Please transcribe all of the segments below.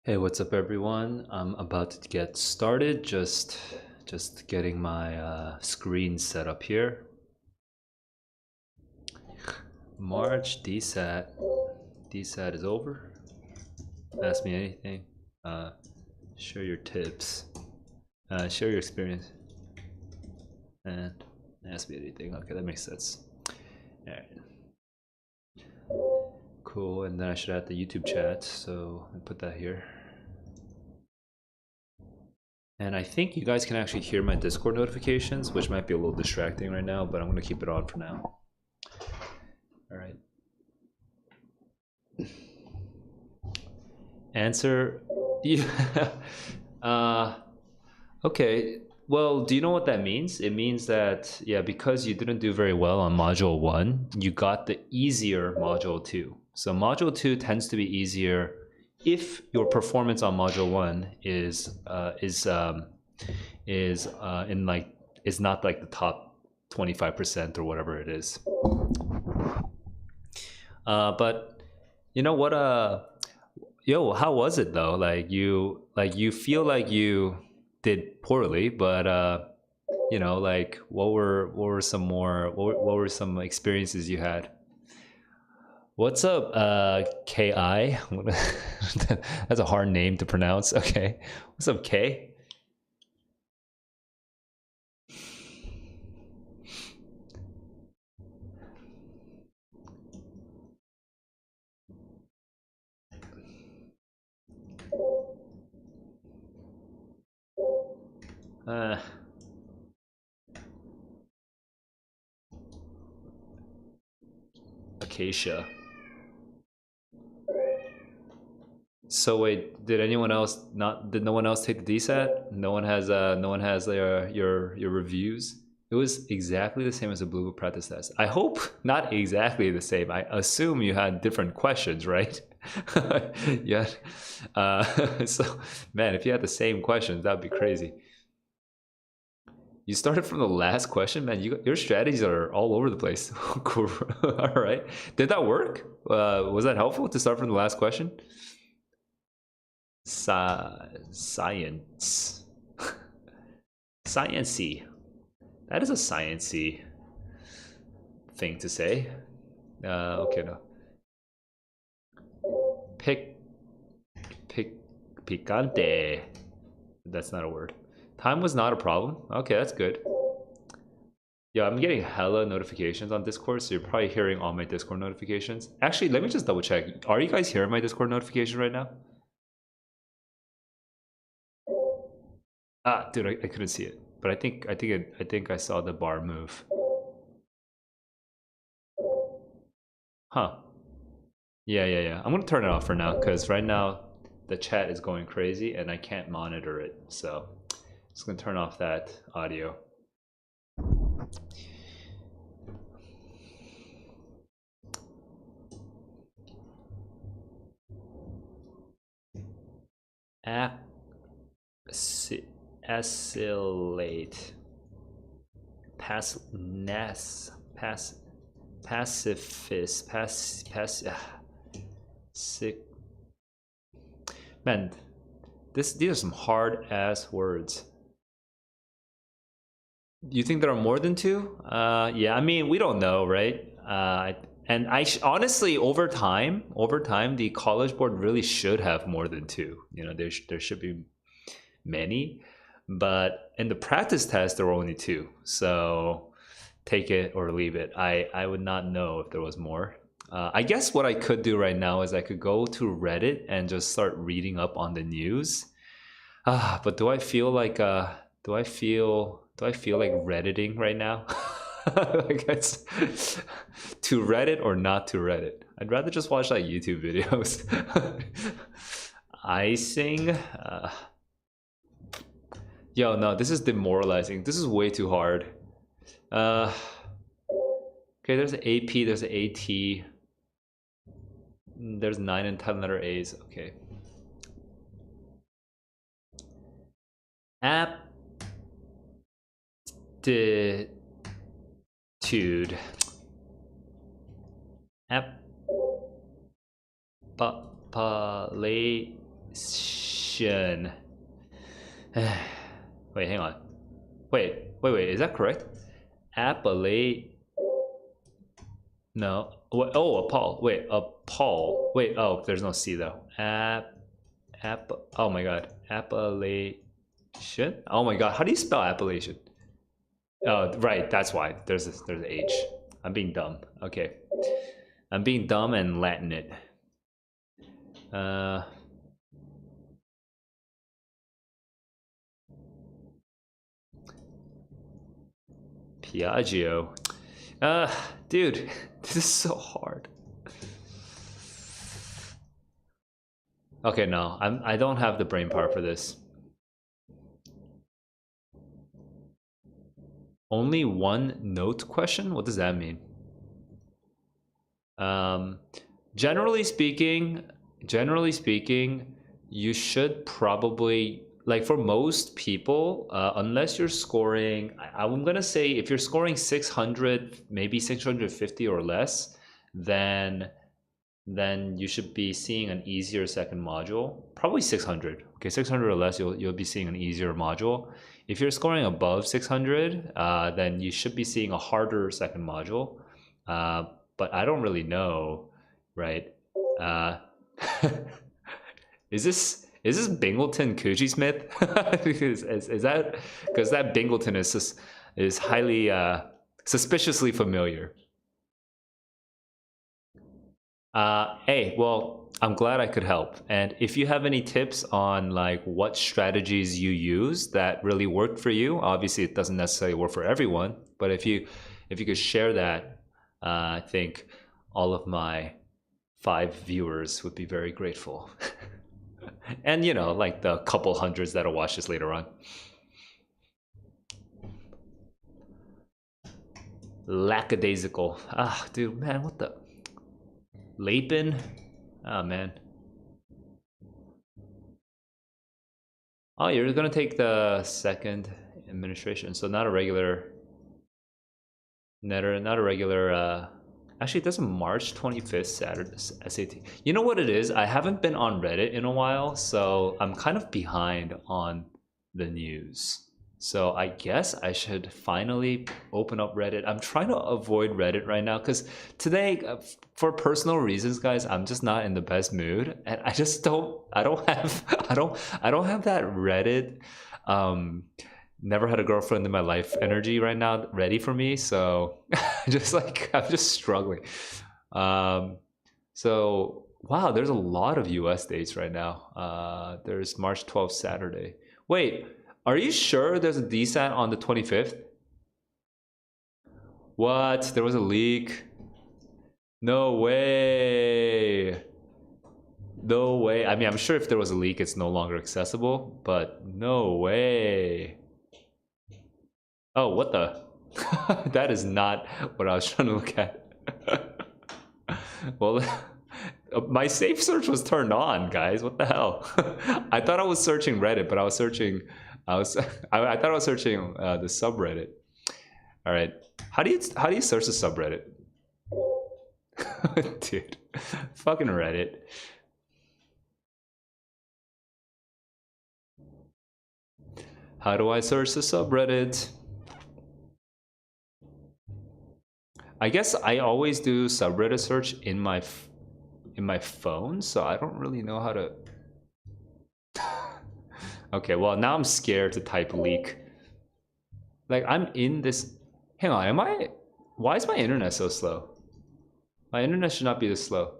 Hey, what's up everyone? I'm about to get started, just getting my screen set up here. March DSAT. DSAT is over. Ask me anything. Share your tips. Share your experience. And ask me anything. Okay, that makes sense. Alright. Cool, and then I should add the YouTube chat, so I put that here. And I think you guys can actually hear my Discord notifications, which might be a little distracting right now, but I'm going to keep it on for now. All right. Answer. Okay. Well, do you know what that means? It means that, yeah, because you didn't do very well on Module 1, you got the easier Module 2. So Module 2 tends to be easier if your performance on Module 1 is not like the top 25% or whatever it is. But you know what? Yo, how was it though? You feel like you did poorly, but you know, like what were some experiences you had? What's up, Ki? That's a hard name to pronounce. Okay, what's up, K? Acacia. So wait, did anyone else not? Did no one else take the DSAT? No one has. No one has your reviews. It was exactly the same as a Blue Book practice test. I hope not exactly the same. I assume you had different questions, right? Yeah. So, man, if you had the same questions, that'd be crazy. You started from the last question, man. Your strategies are all over the place. Cool. All right. Did that work? Was that helpful to start from the last question? Science. Science-y. That is a science-y thing to say. Okay, no. Picante. That's not a word. Time was not a problem. Okay, that's good. Yeah, I'm getting hella notifications on Discord, so you're probably hearing all my Discord notifications. Actually, let me just double check. Are you guys hearing my Discord notification right now? Ah, dude, I couldn't see it, but I think I saw the bar move. Huh. Yeah. I'm gonna turn it off for now because right now the chat is going crazy and I can't monitor it. So just gonna turn off that audio. Acylate. Pacifist. Sick. Man, these are some hard ass words. You think there are more than two? Yeah, I mean, we don't know, right? And honestly, over time, the College Board really should have more than two. You know, there should be many, but in the practice test there were only two. So take it or leave it. I would not know if there was more. I guess what I could do right now is I could go to Reddit and just start reading up on the news. But do I feel like Redditing right now? Like it's to Reddit or not to Reddit? I'd rather just watch like YouTube videos. Icing. Yo, no, this is demoralizing. This is way too hard. Okay, there's an AP, there's an AT. There's 9 and 10 letter A's. Okay. Aptitude. Wait, hang on. Wait. Is that correct? Appellate. No. Oh, Paul. Wait, Paul. Wait. Oh, there's no C though. Oh my God. Appellation. Oh my God. How do you spell appellation? Oh, right. That's why. There's an H. I'm being dumb. Okay. I'm being dumb and Latin it. Piaggio. Dude, this is so hard. Okay, no, I don't have the brain power for this. Only one note question? What does that mean? Generally speaking, you should probably, like for most people, unless you're scoring, I'm gonna say if you're scoring 600, maybe 650 or less, then you should be seeing an easier second module. Probably 600. Okay, 600 or less, you'll be seeing an easier module. If you're scoring above 600, then you should be seeing a harder second module. But I don't really know, right? Is this Bingleton Coochie Smith? is that because that Bingleton is highly suspiciously familiar? Hey, well, I'm glad I could help. And if you have any tips on like what strategies you use that really worked for you, obviously it doesn't necessarily work for everyone, but if you could share that, I think all of my 5 viewers would be very grateful. And you know, like the couple hundreds that'll watch this later on. Lackadaisical. Ah, dude, man, what the? Lapin? Oh, man. Oh, you're gonna take the second administration, so not a regular. Not a regular. Actually, it doesn't March 25th Saturday SAT. You know what it is? I haven't been on Reddit in a while, so I'm kind of behind on the news. So I guess I should finally open up Reddit. I'm trying to avoid Reddit right now because today, for personal reasons, guys, I'm just not in the best mood, and I just don't. I don't have that Reddit. Never had a girlfriend in my life energy right now ready for me, so just like I'm just struggling. So wow, there's a lot of US dates right now. There's March 12th Saturday. Wait, are you sure there's a DSAT on the 25th? What? There was a leak? No way. No way. I mean, I'm sure if there was a leak, it's no longer accessible, but no way. Oh, what the? That is not what I was trying to look at. Well, my safe search was turned on, guys. What the hell? I thought I was searching Reddit, but I thought I was searching the subreddit. All right. How do you search the subreddit? Dude, fucking Reddit. How do I search the subreddit? I guess I always do subreddit search in my phone, so I don't really know how to. Okay, well now I'm scared to type leak. Like I'm in this. Hang on, am I? Why is my internet so slow? My internet should not be this slow.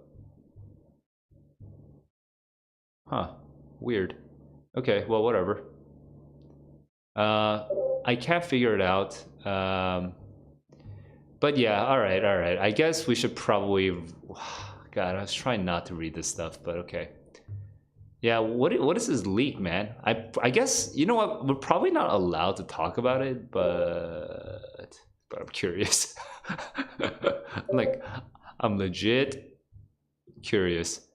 Huh? Weird. Okay, well whatever. I can't figure it out. But yeah, all right. I guess we should probably. God, I was trying not to read this stuff, but okay. Yeah, what is this leak, man? I guess you know what? We're probably not allowed to talk about it, but I'm curious. I'm legit curious.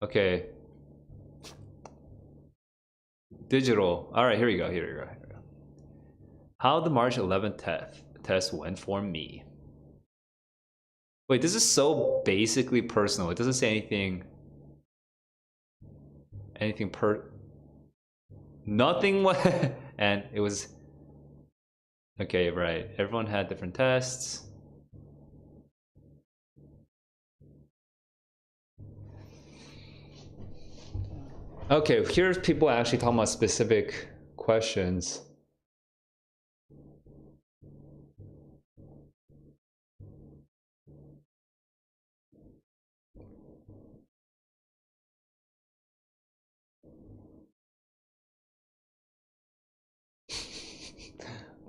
Okay. Digital. All right, here we go. How the March 11th test went for me. Wait, this is so basically personal. It doesn't say anything. anything per nothing was and it was okay, right. Everyone had different tests. Okay, here's people actually talking about specific questions.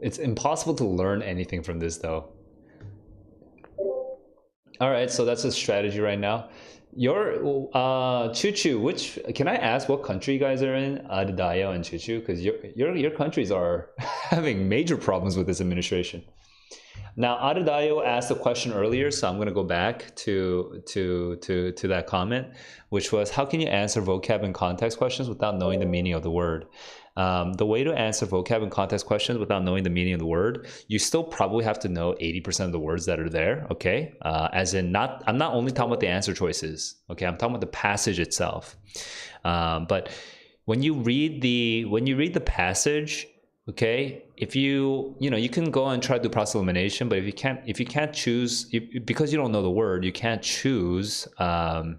It's impossible to learn anything from this though. All right, so that's a strategy right now. Your Choo Choo, which can I ask what country you guys are in? Adadayo and Choo Choo, because your countries are having major problems with this administration. Now, Adadayo asked a question earlier, so I'm going to go back to that comment, which was, how can you answer vocab and context questions without knowing the meaning of the word? The way to answer vocab and context questions without knowing the meaning of the word, you still probably have to know 80% of the words that are there, okay? As in, I'm not only talking about the answer choices, okay? I'm talking about the passage itself. But when you read the passage, okay, if you can go and try to do process elimination, but if you can't choose, because you don't know the word, you can't choose the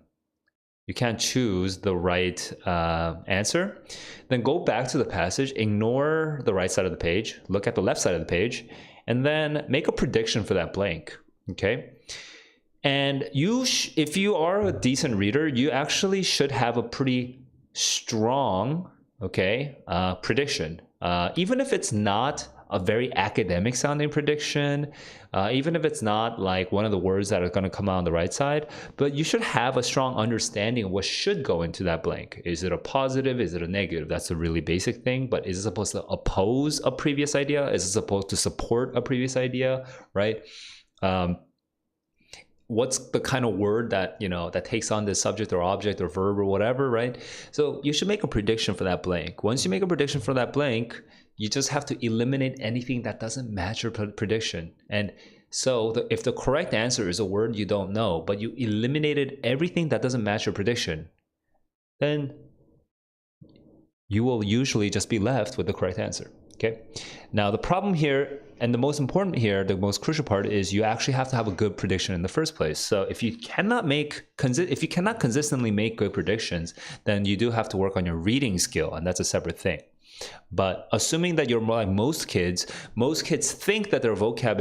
right answer, then go back to the passage, ignore the right side of the page, look at the left side of the page, and then make a prediction for that blank, okay? And if you are a decent reader, you actually should have a pretty strong, okay, prediction. Even if it's not a very academic sounding prediction, even if it's not like one of the words that are going to come out on the right side, but you should have a strong understanding of what should go into that blank. Is it a positive? Is it a negative? That's a really basic thing, but is it supposed to oppose a previous idea? Is it supposed to support a previous idea, right? What's the kind of word that that takes on this subject or object or verb or whatever, right? So you should make a prediction for that blank. Once you make a prediction for that blank, you just have to eliminate anything that doesn't match your prediction. And so if the correct answer is a word you don't know, but you eliminated everything that doesn't match your prediction, then you will usually just be left with the correct answer. Okay. Now the problem here, and the most important here, the most crucial part, is you actually have to have a good prediction in the first place. So if you cannot consistently make good predictions, then you do have to work on your reading skill, and that's a separate thing. But assuming that you're more like most kids think that their vocab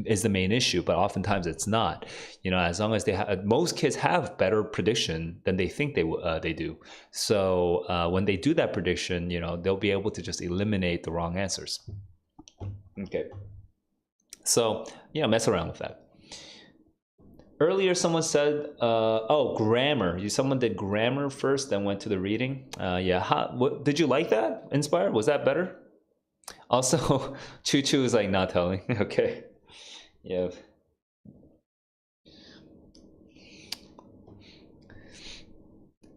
is the main issue, but oftentimes it's not. As long as most kids have better prediction than they think they do. So when they do that prediction, they'll be able to just eliminate the wrong answers. Okay. So mess around with that. Earlier, someone said, "Oh, grammar." Someone did grammar first, then went to the reading. Yeah. Did you like that? Inspired? Was that better? Also, Choo Choo is like not telling. Okay. Yeah.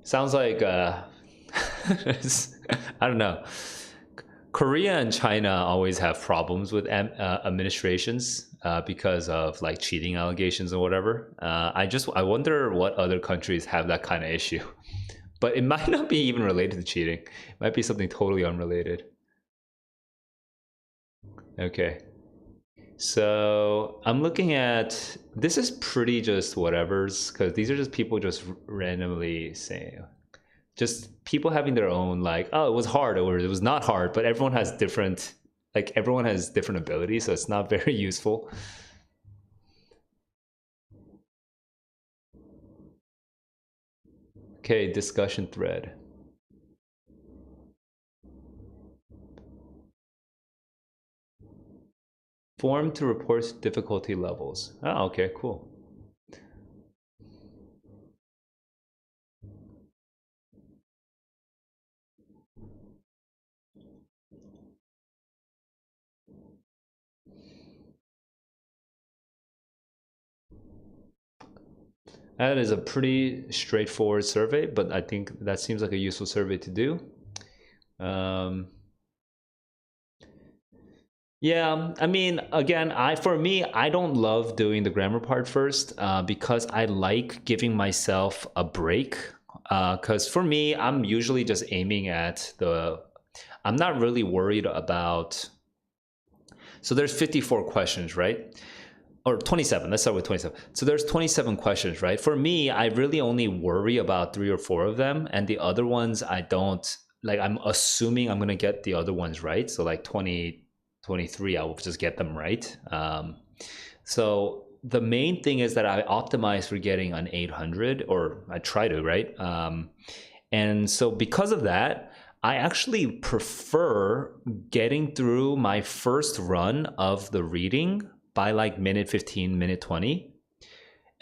Sounds like I don't know. Korea and China always have problems with administrations because of like cheating allegations or whatever. I wonder what other countries have that kind of issue. But it might not be even related to cheating. It might be something totally unrelated. Okay. So I'm looking at, this is pretty just whatever's, because these are just people just randomly saying, just people having their own like, oh, it was hard or it was not hard, but everyone has different abilities, so it's not very useful. Okay, discussion thread. Form to report difficulty levels. Oh, okay, cool. That is a pretty straightforward survey, but I think that seems like a useful survey to do. Yeah, I mean, again, for me, I don't love doing the grammar part first because I like giving myself a break because for me, I'm usually just aiming at I'm not really worried about. So there's 54 questions, right? Or 27. Let's start with 27. So there's 27 questions, right? For me, I really only worry about 3 or 4 of them, and the other ones I don't like. I'm assuming I'm gonna get the other ones right. So like 20, 23, I will just get them right. So the main thing is that I optimize for getting an 800, or I try to, right? And so because of that, I actually prefer getting through my first run of the reading by like minute 15, minute 20.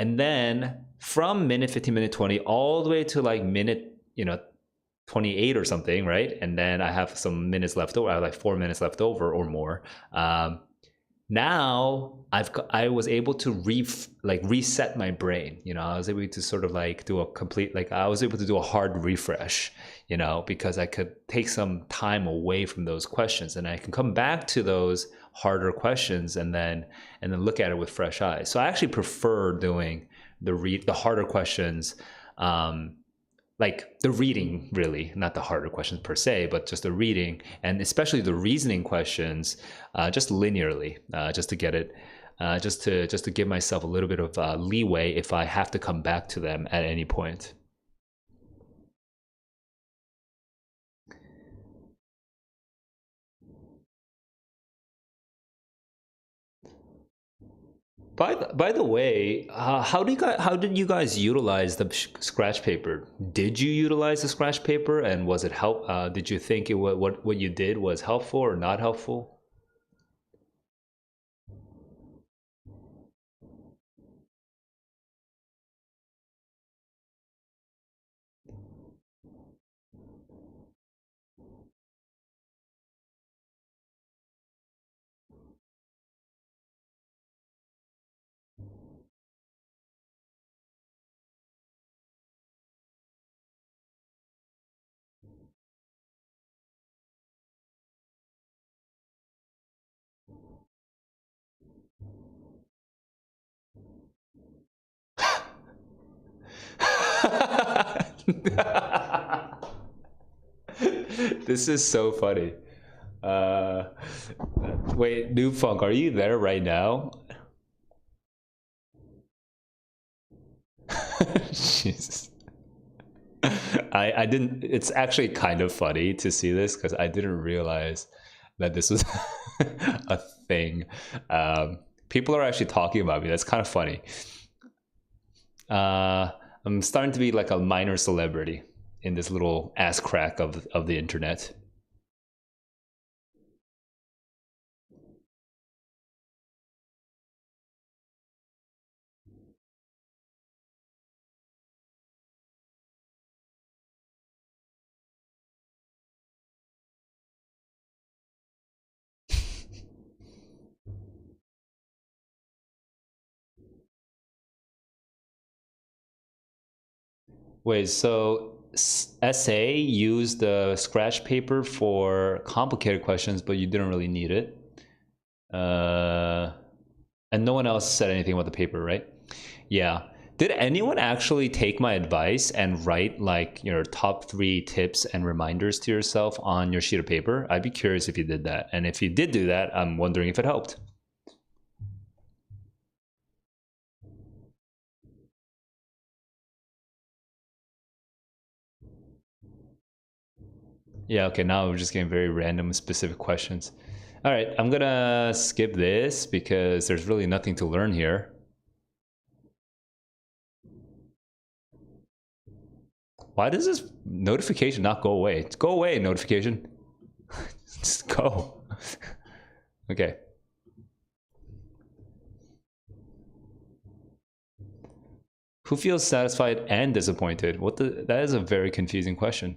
And then from minute 15, minute 20, all the way to like minute, 28 or something, right? And then I have some minutes left over. I have like 4 minutes left over or more. Now I was able to reset my brain. I was able to sort of like do a complete, like I was able to do a hard refresh, because I could take some time away from those questions, and I can come back to those harder questions and then look at it with fresh eyes. So I actually prefer doing the harder questions, like the reading, really, not the harder questions per se, but just the reading, and especially the reasoning questions, just linearly, just to get it, just to give myself a little bit of leeway if I have to come back to them at any point. By the way, how did you guys utilize the scratch paper? Did you utilize the scratch paper, and was it help? Did you think what you did was helpful or not helpful? This is so funny. Uh, Wait, New Funk, are you there right now? Jesus. I didn't. It's actually kind of funny to see this because I didn't realize that this was a thing. People are actually talking about me. That's kind of funny. I'm starting to be like a minor celebrity in this little ass crack of the internet. Wait, so SA used the scratch paper for complicated questions, but you didn't really need it. And no one else said anything about the paper, right? Yeah. Did anyone actually take my advice and write like your top 3 tips and reminders to yourself on your sheet of paper? I'd be curious if you did that. And if you did do that, I'm wondering if it helped. Yeah, okay, now we're just getting very random, specific questions. All right, I'm gonna skip this because there's really nothing to learn here. Why does this notification not go away? Go away, notification. Just go. Okay. Who feels satisfied and disappointed? That is a very confusing question.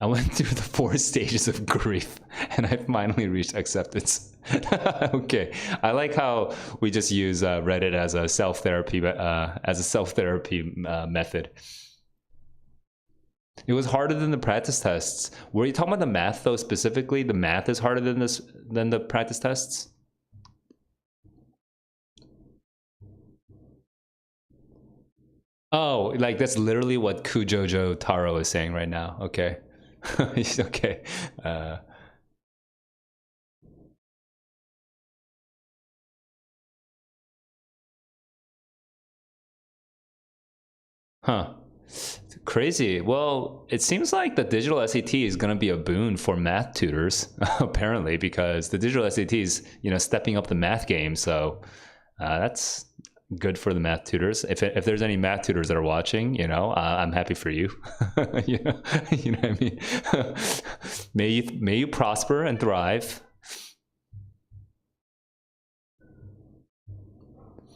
I went through the 4 stages of grief and I finally reached acceptance. Okay, I like how we just use Reddit as a self-therapy method. It was harder than the practice tests. Were you talking about the math though specifically? The math is harder than the practice tests? Oh, like that's literally what Kujojo Taro is saying right now. Okay. Okay. Huh. Crazy. Well, it seems like the digital SAT is going to be a boon for math tutors, apparently, because the digital SAT is, stepping up the math game. So that's good for the math tutors. If there's any math tutors that are watching, I'm happy for you. you know what I mean? may you prosper and thrive.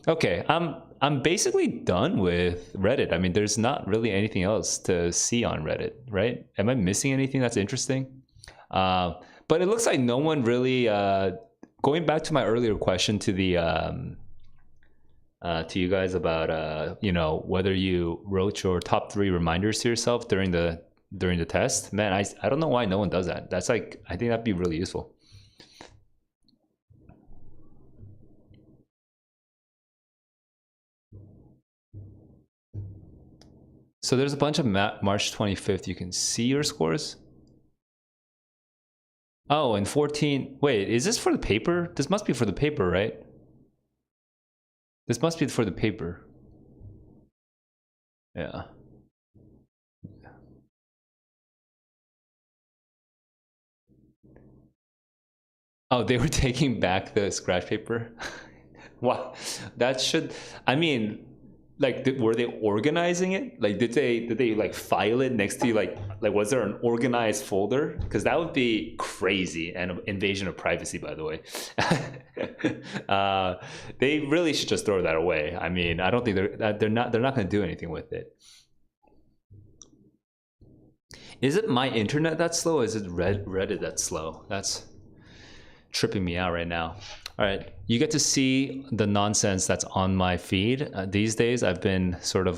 Okay, I'm basically done with Reddit. I mean, there's not really anything else to see on Reddit, right? Am I missing anything that's interesting? But it looks like no one really. Going back to my earlier question to the to you guys about whether you wrote your top 3 reminders to yourself during the test. Man, I don't know why no one does that. That's like, I think that'd be really useful. So there's a bunch of March 25th. You can see your scores. Oh, and 14. Wait, is this for the paper? This must be for the paper, right? This must be for the paper. Yeah. Oh, they were taking back the scratch paper? What? That should... I mean... Like, were they organizing it? Like, did they like file it next to you? Like was there an organized folder? Because that would be crazy and an invasion of privacy, by the way. They really should just throw that away. I mean, I don't think they're not going to do anything with it. Is it my internet that's slow? Or is it Reddit that's slow? That's tripping me out right now. All right, you get to see the nonsense that's on my feed. These days, I've been sort of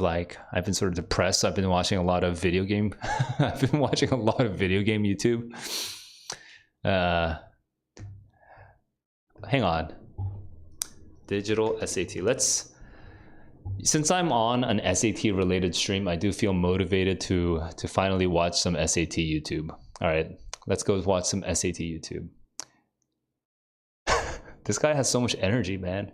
depressed. I've been watching a lot of video game. I've been watching a lot of video game YouTube. Hang on. Digital SAT. Since I'm on an SAT related stream, I do feel motivated to finally watch some SAT YouTube. All right, let's go watch some SAT YouTube. This guy has so much energy, man.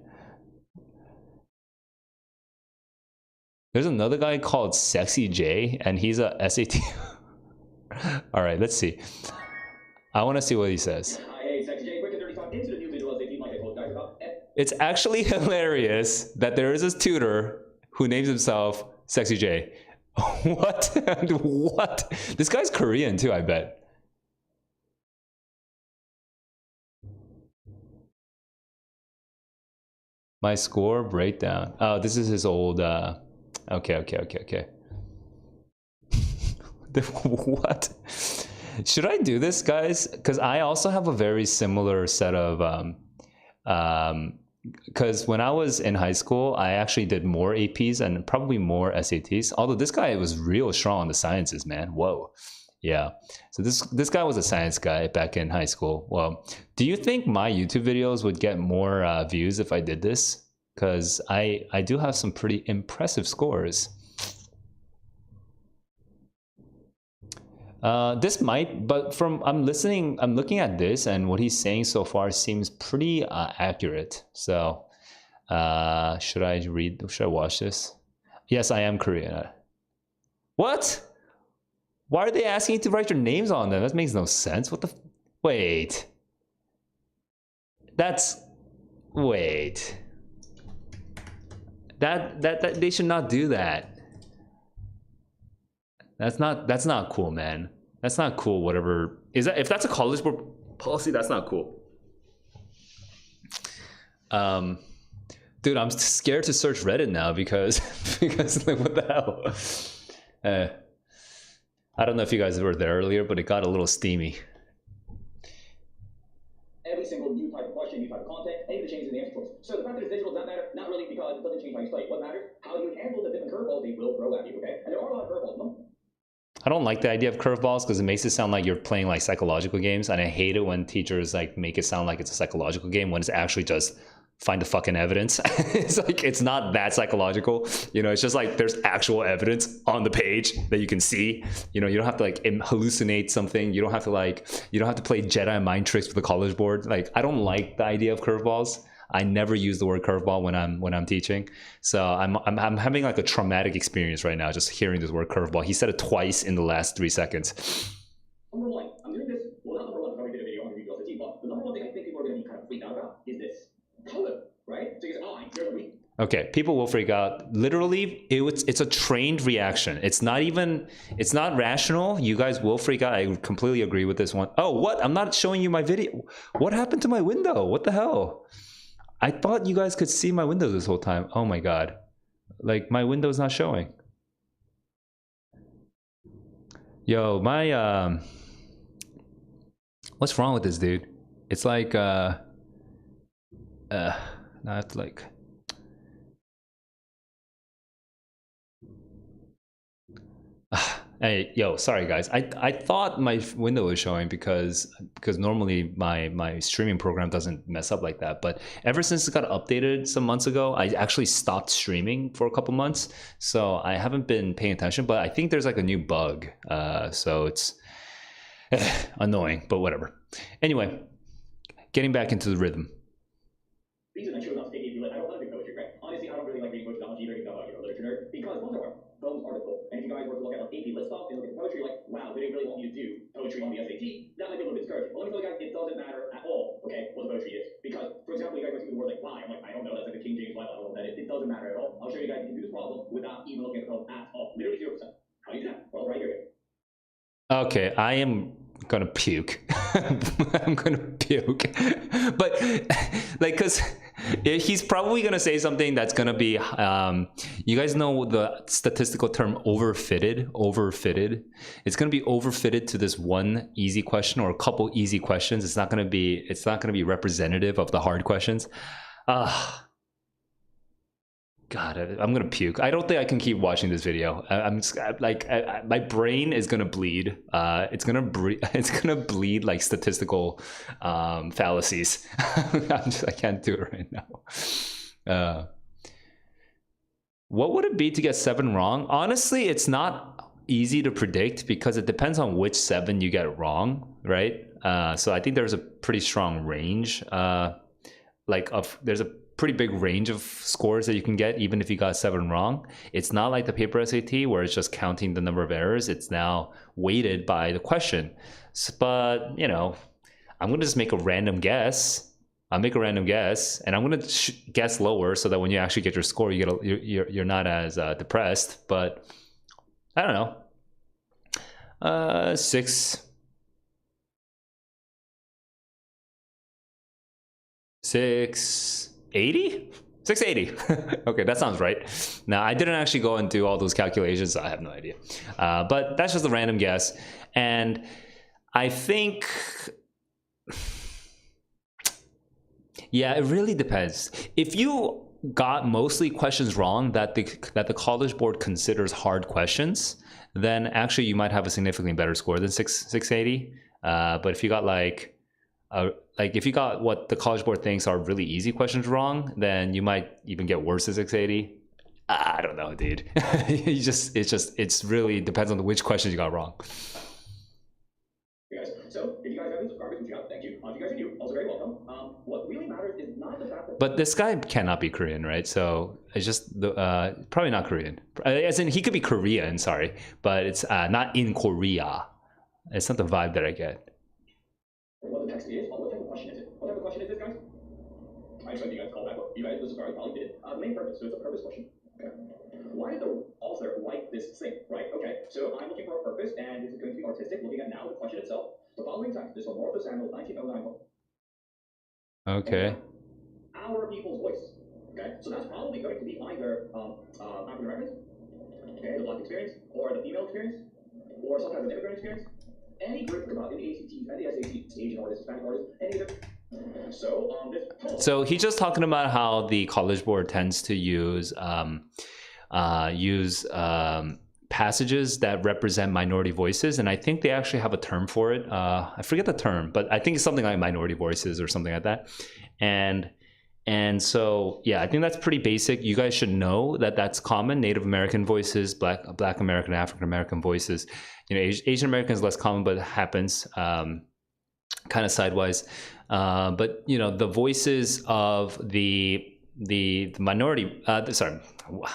There's another guy called Sexy J, and he's a SAT. All right, let's see. I want to see what he says. Hey, Sexy J, quick and dirty talk into the new digital SAT like I told you guys about. It's actually hilarious that there is this tutor who names himself Sexy J. What? What? This guy's Korean too, I bet. My score breakdown. Oh, this is his old. Okay. What? Should I do this, guys? Because I also have a very similar set of. Because when I was in high school, I actually did more APs and probably more SATs. Although this guy was real strong on the sciences, man. Whoa. Yeah. So this guy was a science guy back in high school. Well, do you think my YouTube videos would get more views if I did this? Because I do have some pretty impressive scores. This might, but I'm looking at this, and what he's saying so far seems pretty accurate. So should I watch this? Yes, I am Korean. What? Why are they asking you to write your names on them? That makes no sense. What the? Wait. Wait. That they should not do that. That's not cool, man. That's not cool. Whatever is that? If that's a college board policy, that's not cool. Dude, I'm scared to search Reddit now because like, what the hell? I don't know if you guys were there earlier, but it got a little steamy. Every single new type of question, new type of content, any of the changes in the answer choice. So the fact that it's digital doesn't matter, not really, because it doesn't change how you study. What matters, how you handle the different curveballs they will throw at you, okay? And there are a lot of curveballs, no? I don't like the idea of curveballs because it makes it sound like you're playing like psychological games, and I hate it when teachers like make it sound like it's a psychological game when it's actually just find the fucking evidence. It's like, it's not that psychological, you know. It's just like there's actual evidence on the page that you can see. You know, you don't have to like hallucinate something. You don't have to play Jedi mind tricks with the College Board. Like, I don't like the idea of curveballs. I never use the word curveball when I'm teaching. So I'm having like a traumatic experience right now just hearing this word curveball. He said it twice in the last 3 seconds. Number one, I'm doing this. Well, not number one, because I already did a video on review DSAT, but the number one thing I think people are going to be kind of freaked out about is this color, right? So you say, oh, there's a reason. Okay, people will freak out. Literally, it's a trained reaction. It's not rational. You guys will freak out. I completely agree with this one. Oh, what? I'm not showing you my video. What happened to my window? What the hell? I thought you guys could see my window this whole time. Oh my God. Like, my window's not showing. Yo, my, what's wrong with this dude? It's like, now I have to like, hey, yo, sorry guys. I thought my window was showing because normally my streaming program doesn't mess up like that. But ever since it got updated some months ago, I actually stopped streaming for a couple months. So I haven't been paying attention, but I think there's like a new bug. So it's annoying, but whatever. Anyway, getting back into the rhythm. Reason I chose not to take AP Lit, I don't want to do poetry, right? Honestly, I don't really like reading poetry that much either, even though I'm a literature nerd, because one of our Bones article, and if you guys were to look at like AP Lit stuff and look at the poetry, like, wow, they didn't really want me to do poetry on the SAT, that might be a little bit discouraging. But let me tell you guys, it doesn't matter at all, okay, what the poetry is. Because, for example, you guys might see the word like lie. I'm like, I don't know, that's like the King James Bible, I don't know what that is. It doesn't matter at all. I'll show you guys, you can do this problem without even looking at the problem at all. Literally 0%. How do you do that? Well, right here. Okay, I am gonna puke. I'm gonna puke. But like, cause he's probably gonna say something that's gonna be, you guys know the statistical term overfitted. It's gonna be overfitted to this one easy question or a couple easy questions. It's not gonna be representative of the hard questions. God, I'm gonna puke. I don't think I can keep watching this video. My brain is gonna bleed. It's gonna bleed like statistical fallacies. I can't do it right now. What would it be to get 7 wrong? Honestly, it's not easy to predict because it depends on which 7 you get wrong, right? So I think there's a pretty strong range. There's a pretty big range of scores that you can get even if you got 7 wrong. It's not like the paper SAT where it's just counting the number of errors. It's now weighted by the question. But you know, I'm gonna just make a random guess. I'll make a random guess, and I'm gonna guess lower so that when you actually get your score, you're not as depressed. But I don't know, 680. Okay, that sounds right. Now, I didn't actually go and do all those calculations, so I have no idea. But that's just a random guess. And I think, yeah, it really depends. If you got mostly questions wrong that the College Board considers hard questions, then actually you might have a significantly better score than 680. But if you got like if you got what the College Board thinks are really easy questions wrong, then you might even get worse than 680. I don't know, dude. It's really depends on which questions you got wrong. Hey guys, so if you guys have any subscribers, which you have, thank you. If you guys are new, also very welcome. What really matters is not the fact that. But this guy cannot be Korean, right? So it's just probably not Korean. As in, he could be Korean, sorry, but it's not in Korea. It's not the vibe that I get. What the text is, what type of question is it? What type of question is this, guys? I expect you guys to call back, but you guys, this is sorry, probably did. The main purpose, so it's a purpose question. Okay. Why did the author write this thing, right? Okay, so I'm looking for a purpose, and this is going to be artistic, looking at now the question itself. The following text is from Martha Samuel's 1909 book. Okay. Our people's voice. Okay, so that's probably going to be either African Americans, okay, the black experience, or the female experience, or some type of immigrant experience. Any group about any ACTs, any SATs, Asian artists, Hispanic artists, any of them. So he's just talking about how the College Board tends to use passages that represent minority voices, and I think they actually have a term for it. I forget the term, but I think it's something like minority voices or something like that. And And so, yeah, I think that's pretty basic. You guys should know that that's common. Native American voices, Black American, African American voices. You know, Asian American is less common, but it happens kind of sidewise. But you know, the voices of the minority. Sorry,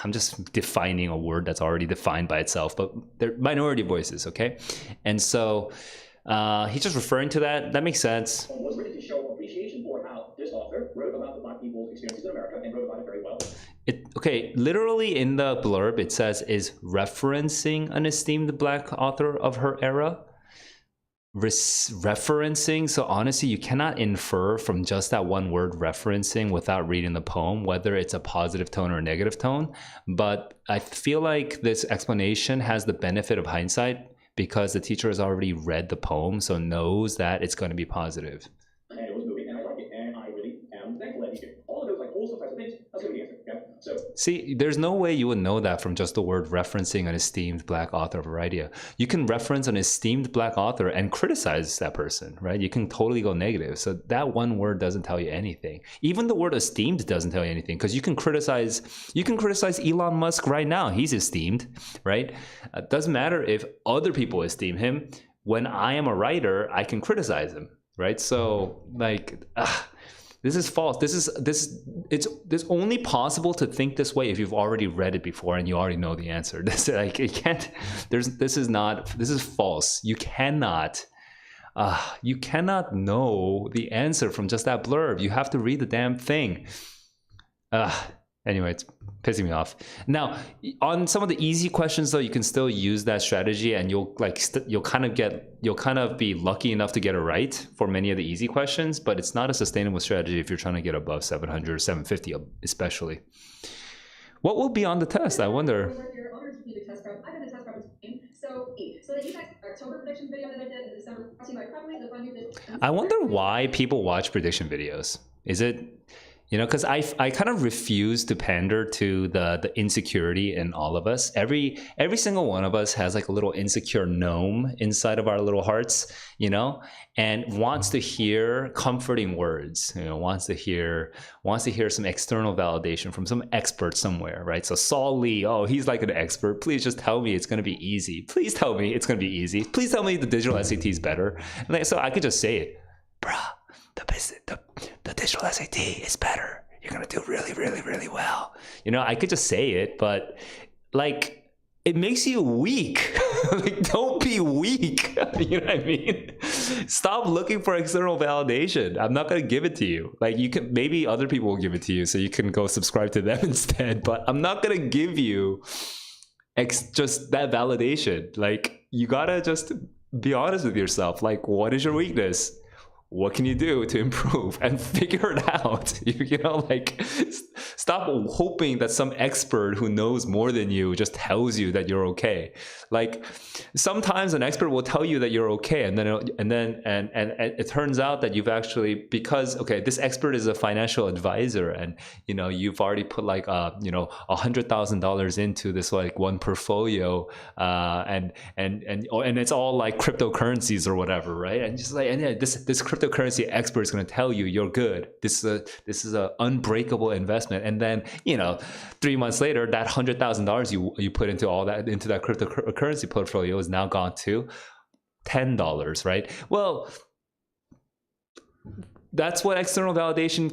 I'm just defining a word that's already defined by itself. But they're minority voices, okay? And so he's just referring to that. That makes sense. Was written to show appreciation for how this author wrote about the Black people's experiences in America and wrote about it very well. Okay, literally in the blurb, it says, is referencing an esteemed Black author of her era. Referencing, so honestly, you cannot infer from just that one word referencing without reading the poem, whether it's a positive tone or a negative tone. But I feel like this explanation has the benefit of hindsight because the teacher has already read the poem, so knows that it's going to be positive. And it was moving, and I like it, and I really am thankful that he did. All of those like wholesome types of things, that's going to be the answer, okay? So, see, there's no way you would know that from just the word referencing an esteemed Black author of her idea. You can reference an esteemed Black author and criticize that person, right? You can totally go negative. So that one word doesn't tell you anything. Even the word esteemed doesn't tell you anything because you can criticize Elon Musk right now. He's esteemed, right? It doesn't matter if other people esteem him. When I am a writer, I can criticize him, right? So like, this is false. It's only possible to think this way if you've already read it before and you already know the answer. This like it can't. This is false. You cannot know the answer from just that blurb. You have to read the damn thing. Anyway, it's pissing me off. Now, on some of the easy questions though, you can still use that strategy, and you'll kind of be lucky enough to get it right for many of the easy questions. But it's not a sustainable strategy if you're trying to get above 700 or 750, especially. What will be on the test? I wonder. I wonder why people watch prediction videos. Is it? You know, because I kind of refuse to pander to the insecurity in all of us. Every single one of us has like a little insecure gnome inside of our little hearts, you know, and wants to hear comforting words. You know, wants to hear some external validation from some expert somewhere, right? So Saul Lee, oh, he's like an expert. Please just tell me it's going to be easy. Please tell me it's going to be easy. Please tell me the digital SAT is better. And so I could just say it, bruh. The digital SAT is better. You're gonna do really, really, really well. You know, I could just say it, but like it makes you weak. Like, don't be weak. You know what I mean? Stop looking for external validation. I'm not gonna give it to you. Like, you can, maybe other people will give it to you, so you can go subscribe to them instead. But I'm not gonna give you just that validation. Like, you gotta just be honest with yourself. Like, what is your weakness? What can you do to improve and figure it out? You know, like, stop hoping that some expert who knows more than you just tells you that you're okay. Like, sometimes an expert will tell you that you're okay, and then it turns out that you've actually, because okay, this expert is a financial advisor, and you know, you've already put like $100,000 into this like one portfolio, and it's all like cryptocurrencies or whatever, right? And just like, and yeah, this cryptocurrency expert is going to tell you you're good. This is a unbreakable investment, and then 3 months later, that $100,000 you put into that cryptocurrency portfolio is now gone to $10, right? Well, that's what external validation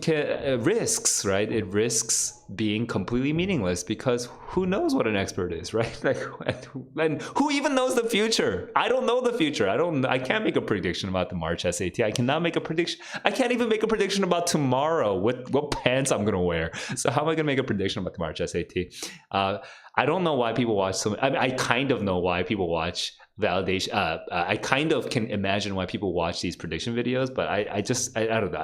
risks, right? It risks being completely meaningless because who knows what an expert is, right? Like, and who even knows the future? I don't know the future. I can't make a prediction about the March SAT. I cannot make a prediction. I can't even make a prediction about tomorrow, what pants I'm gonna wear. So how am I gonna make a prediction about the March SAT? I don't know why people watch I kind of know why people watch validation. I kind of can imagine why people watch these prediction videos, but I don't know.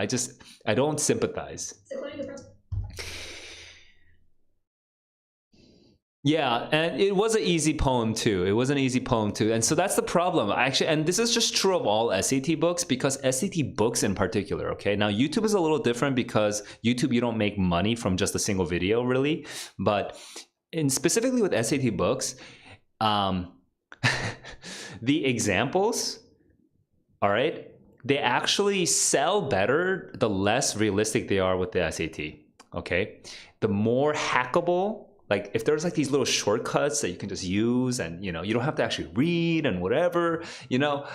I don't sympathize. Yeah, and it was an easy poem too. And so that's the problem. Actually, and this is just true of all SAT books, because SAT books in particular, okay? Now, YouTube is a little different because YouTube, you don't make money from just a single video, really. But specifically with SAT books, the examples, all right, they actually sell better the less realistic they are with the SAT. okay, the more hackable. Like if there's like these little shortcuts that you can just use, and you know you don't have to actually read and whatever, you know.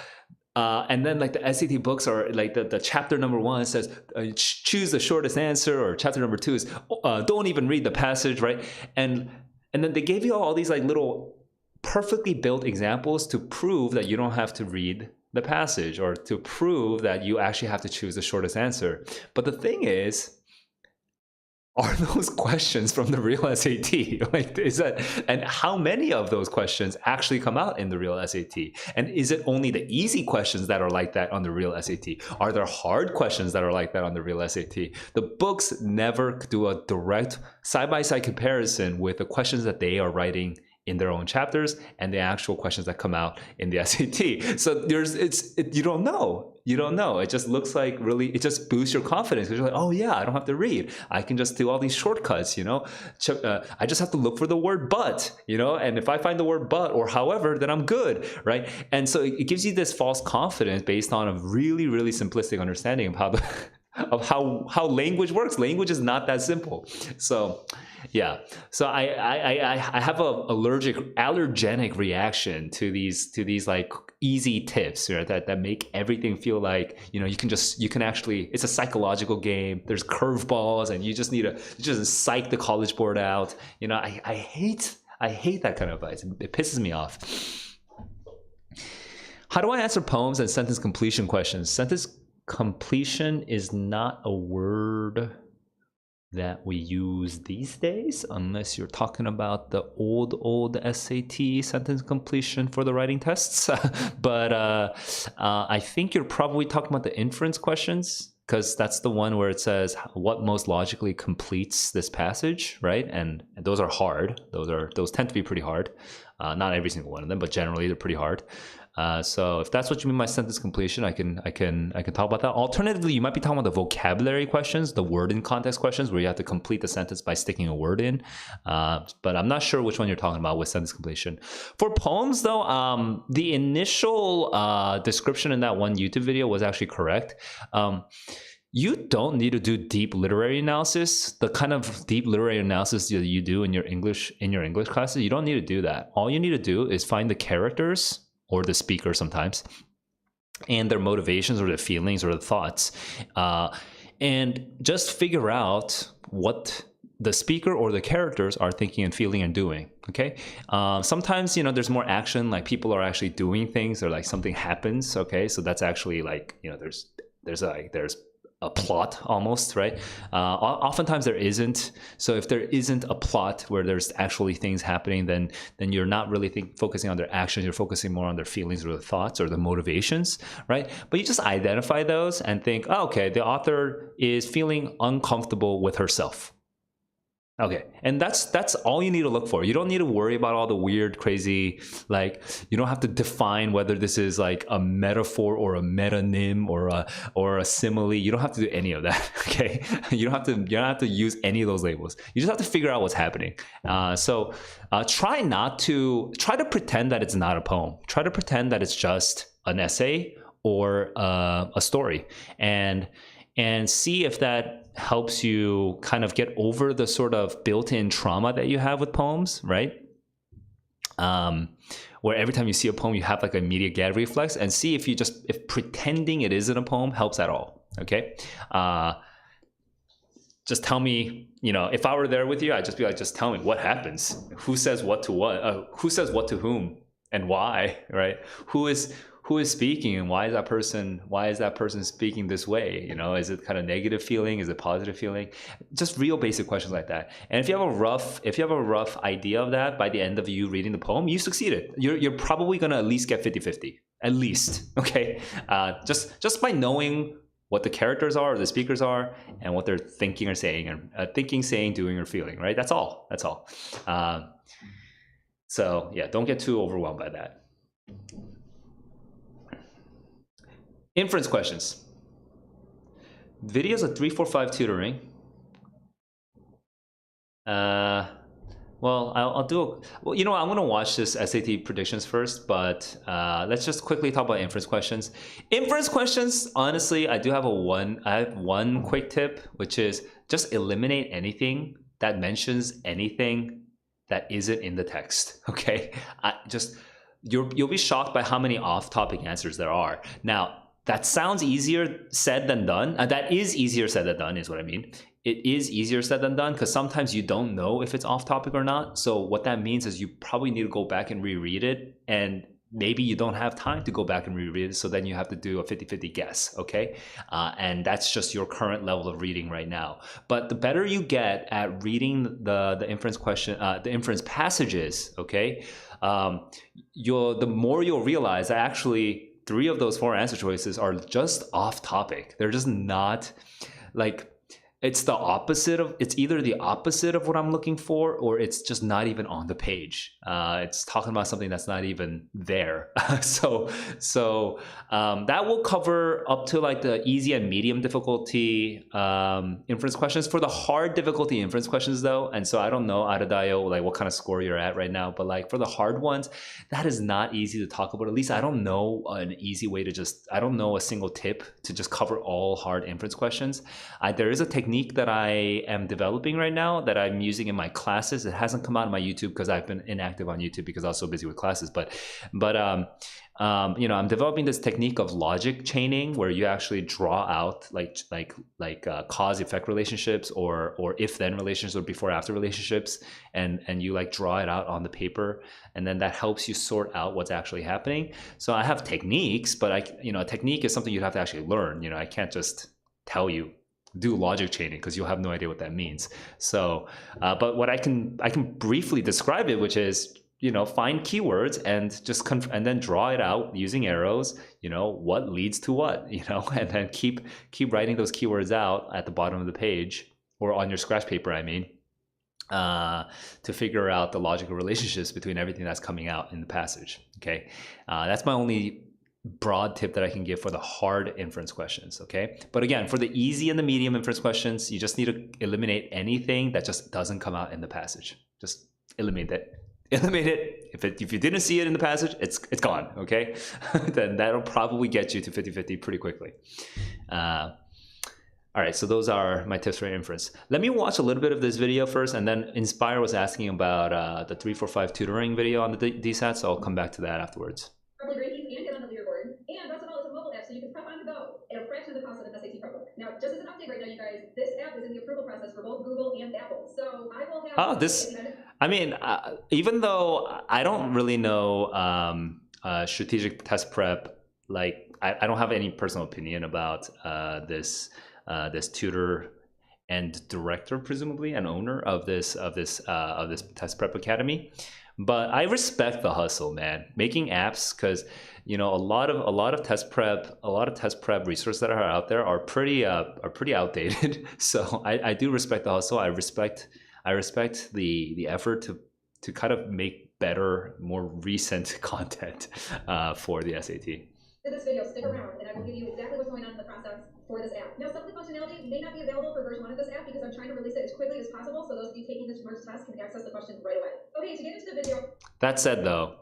And then like the SAT books are like the chapter number 1 says choose the shortest answer, or chapter number 2 is don't even read the passage, right? And then they gave you all these like little perfectly built examples to prove that you don't have to read the passage, or to prove that you actually have to choose the shortest answer. But the thing is, are those questions from the real SAT? Like, is that, and how many of those questions actually come out in the real SAT? And is it only the easy questions that are like that on the real SAT? Are there hard questions that are like that on the real SAT? The books never do a direct side-by-side comparison with the questions that they are writing in their own chapters and the actual questions that come out in the SAT. So you don't know. You don't know. It just looks like really, it just boosts your confidence because you're like, oh yeah, I don't have to read. I can just do all these shortcuts, you know. I just have to look for the word but, you know, and if I find the word but or however, then I'm good, right? And so it gives you this false confidence based on a really, really simplistic understanding of how the of how language works. Language is not that simple. So yeah, so I have a allergenic reaction to these like easy tips, you know, that make everything feel like, you know, you can actually, it's a psychological game. There's curveballs and you just psych the College Board out. You know, I hate that kind of advice. It pisses me off. How do I answer poems and sentence completion questions? Sentence completion is not a word that we use these days, unless you're talking about the old SAT sentence completion for the writing tests. But I think you're probably talking about the inference questions, because that's the one where it says what most logically completes this passage, right? And those are hard. Those tend to be pretty hard. Not every single one of them, but generally they're pretty hard. So if that's what you mean by sentence completion, I can talk about that. Alternatively, you might be talking about the vocabulary questions, the word in context questions, where you have to complete the sentence by sticking a word in. But I'm not sure which one you're talking about with sentence completion. For poems, though, the initial description in that one YouTube video was actually correct. You don't need to do deep literary analysis, the kind of deep literary analysis that you do in your English classes. You don't need to do that. All you need to do is find the characters, or the speaker sometimes, and their motivations or their feelings or the thoughts, and just figure out what the speaker or the characters are thinking and feeling and doing. Okay, sometimes, you know, there's more action, like people are actually doing things, or like something happens. Okay, so that's actually like, you know, there's a plot almost, right? Oftentimes there isn't. So if there isn't a plot where there's actually things happening, then you're not really focusing on their actions. You're focusing more on their feelings or the thoughts or the motivations, right? But you just identify those and think, oh, okay, the author is feeling uncomfortable with herself. Okay, and that's all you need to look for. You don't need to worry about all the weird, crazy, like, you don't have to define whether this is like a metaphor or a metonym or a simile. You don't have to do any of that. Okay, you don't have to use any of those labels. You just have to figure out what's happening. So try to pretend that it's not a poem. Try to pretend that it's just an essay or a story, and see if that helps you kind of get over the sort of built-in trauma that you have with poems, right? Where every time you see a poem, you have like an immediate gag reflex, and see if pretending it isn't a poem helps at all. Okay. Just tell me, you know, if I were there with you, I'd just be like, just tell me what happens. Who says what to what? Who says what to whom and why, right? Who is speaking, and why is that person speaking this way? You know, is it kind of negative feeling? Is it positive feeling? Just real basic questions like that. And if you have a rough idea of that by the end of you reading the poem, you succeeded. You're probably gonna at least get 50-50. At least. Okay. Just by knowing what the characters are or the speakers are and what they're thinking or saying, or thinking, saying, doing, or feeling, right? That's all. So yeah, don't get too overwhelmed by that. Inference questions. Videos of 3-4-5 tutoring. Well, Well, I'll do. Well, you know, I'm gonna watch this SAT predictions first, but let's just quickly talk about inference questions. Inference questions, honestly, I have one quick tip, which is just eliminate anything that mentions anything that isn't in the text. Okay, you'll be shocked by how many off-topic answers there are. Now, that sounds easier said than done. That is easier said than done, is what I mean. It is easier said than done because sometimes you don't know if it's off topic or not. So what that means is you probably need to go back and reread it, and maybe you don't have time to go back and reread it, so then you have to do a 50-50 guess, okay? And that's just your current level of reading right now. But the better you get at reading the inference question, the inference passages, okay, the more you'll realize that actually 3 of those 4 answer choices are just off topic. They're just not like, it's either the opposite of what I'm looking for, or it's just not even on the page. It's talking about something that's not even there. so that will cover up to like the easy and medium difficulty inference questions. For the hard difficulty inference questions though, and so I don't know, Adadayo, like what kind of score you're at right now, but like for the hard ones, that is not easy to talk about. At least I don't know an easy way to I don't know a single tip to just cover all hard inference questions. There is a technique that I am developing right now that I'm using in my classes. It hasn't come out on my YouTube because I've been inactive on YouTube because I was so busy with classes. But you know, I'm developing this technique of logic chaining where you actually draw out like cause effect relationships or if then relationships or before after relationships, and you like draw it out on the paper, and then that helps you sort out what's actually happening. So I have techniques, but a technique is something you'd have to actually learn. You know, I can't just tell you do logic chaining because you'll have no idea what that means. So, but what I can briefly describe it, which is, you know, find keywords and just and then draw it out using arrows. You know, what leads to what, you know, and then keep writing those keywords out at the bottom of the page or on your scratch paper. I mean, to figure out the logical relationships between everything that's coming out in the passage. Okay, that's my only broad tip that I can give for the hard inference questions, okay? But again, for the easy and the medium inference questions, you just need to eliminate anything that just doesn't come out in the passage. Just eliminate it. Eliminate it. If you didn't see it in the passage, it's gone, okay? Then that'll probably get you to 50-50 pretty quickly. All right, so those are my tips for inference. Let me watch a little bit of this video first, and then Inspire was asking about the 345 tutoring video on the DSAT, so I'll come back to that afterwards. Probably great and get on the leaderboard. And best of all, it's a mobile app, so you can prep on the go at a fraction of the cost of an SAT prep book. Now, just as an update right now, you guys, this app is in the approval process for both Google and Apple. So I will have... I mean, even though I don't really know strategic test prep, like I don't have any personal opinion about this tutor and director, presumably, and owner of this test prep academy. But I respect the hustle, man. Making apps, because you know a lot of test prep resources that are out there are pretty outdated. So I do respect the hustle. I respect the effort to kind of make better, more recent content for the SAT. In this video, stick around, and I will give you exactly what's going on in the process for this app. Now, some of the functionality may not be available for version 1 of this app because I'm trying to release it as quickly as possible, so those of you taking this merge test can access the questions right away. Okay, to get into the video. That said, though,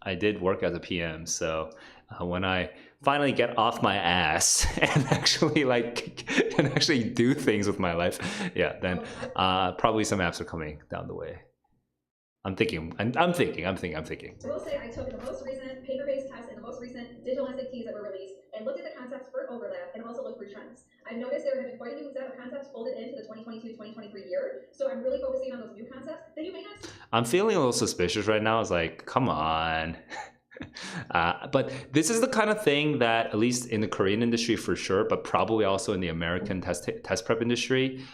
I did work as a PM, so when I finally get off my ass and actually do things with my life, yeah, then probably some apps are coming down the way. I'm thinking. I will say I took the most recent paper-based tests and the most recent digital SATs that were released and looked at the concepts for overlap and also looked for trends. I've noticed there have been quite a new set of concepts folded into the 2022-2023 year, so I'm really focusing on those new concepts that you may not see. I'm feeling a little suspicious right now. It's like, come on. But this is the kind of thing that, at least in the Korean industry for sure, but probably also in the American test prep industry,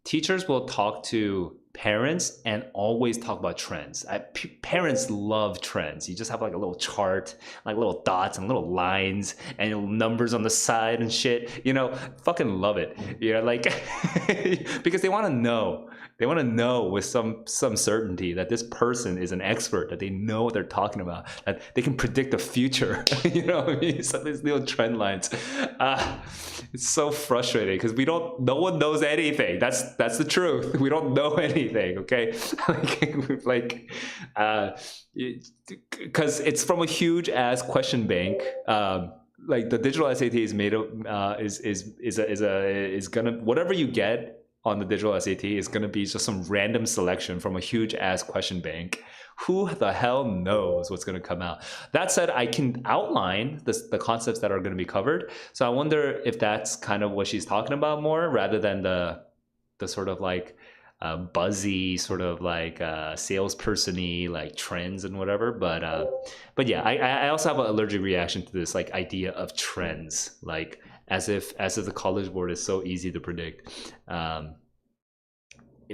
teachers will talk to parents and always talk about trends. Parents love trends. You just have like a little chart, like little dots and little lines and numbers on the side and shit. You know, fucking love it. You know, like because they want to know. They want to know with some certainty that this person is an expert, that they know what they're talking about, that they can predict the future. You know what I mean? So these little trend lines. It's so frustrating because no one knows anything. That's the truth. We don't know anything. anything, okay? like, because it's from a huge ass question bank. Like the digital SAT is made of is gonna, whatever you get on the digital SAT is gonna be just some random selection from a huge ass question bank. Who the hell knows what's gonna come out? That said, I can outline the concepts that are gonna be covered. So I wonder if that's kind of what she's talking about more, rather than the sort of like buzzy, sort of like salesperson-y like trends and whatever. But yeah, I also have an allergic reaction to this like idea of trends, like as if the College Board is so easy to predict,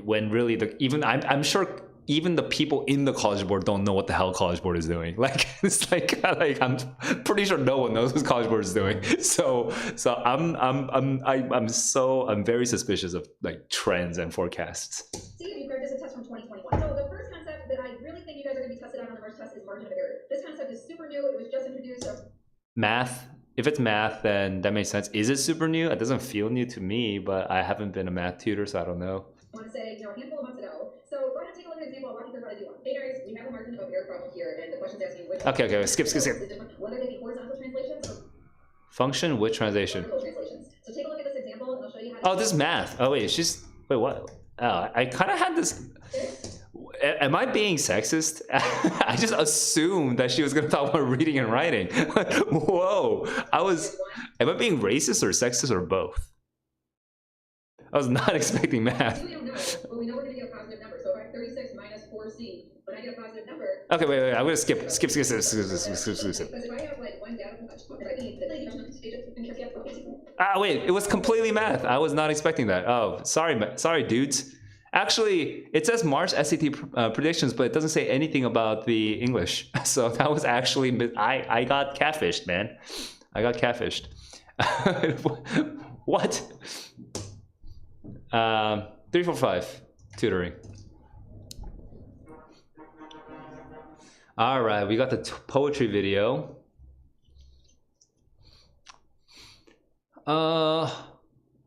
when really I'm sure even the people in the College Board don't know what the hell College Board is doing. Like it's like I'm pretty sure no one knows what College Board is doing. So I'm very suspicious of like trends and forecasts. See if you practice a test from 2021. So the first concept that I really think you guys are going to be tested on the merge test is margin of error. This concept is super new. It was just introduced. So math. If it's math, then that makes sense. Is it super new? It doesn't feel new to me, but I haven't been a math tutor, so I don't know. I want to say, a handful of months ago. So go ahead and take a look at an example. I'll walk you through what I do. Hey guys, we have a margin of error problem here, and the question's asking which. Okay. Skip. Whether they be horizontal translations or function with translation. vertical translations. So take a look at this example, and I'll show you how. Oh, this is math. Oh wait, what? Oh, I kind of had this. Am I being sexist? I just assumed that she was going to talk about reading and writing. Whoa, am I being racist or sexist or both? I was not expecting math. We don't know, but we know we're going to get a positive number. So if I have 36 minus 4c, when I get a positive number. Okay, wait. I'm going to skip. Because if I have like one data point, wait, it was completely math. I was not expecting that. Oh, sorry, dudes. Actually, it says March SAT predictions, but it doesn't say anything about the English. So that was actually, I got catfished, man. I got catfished. What? 345 tutoring. All right, we got the poetry video.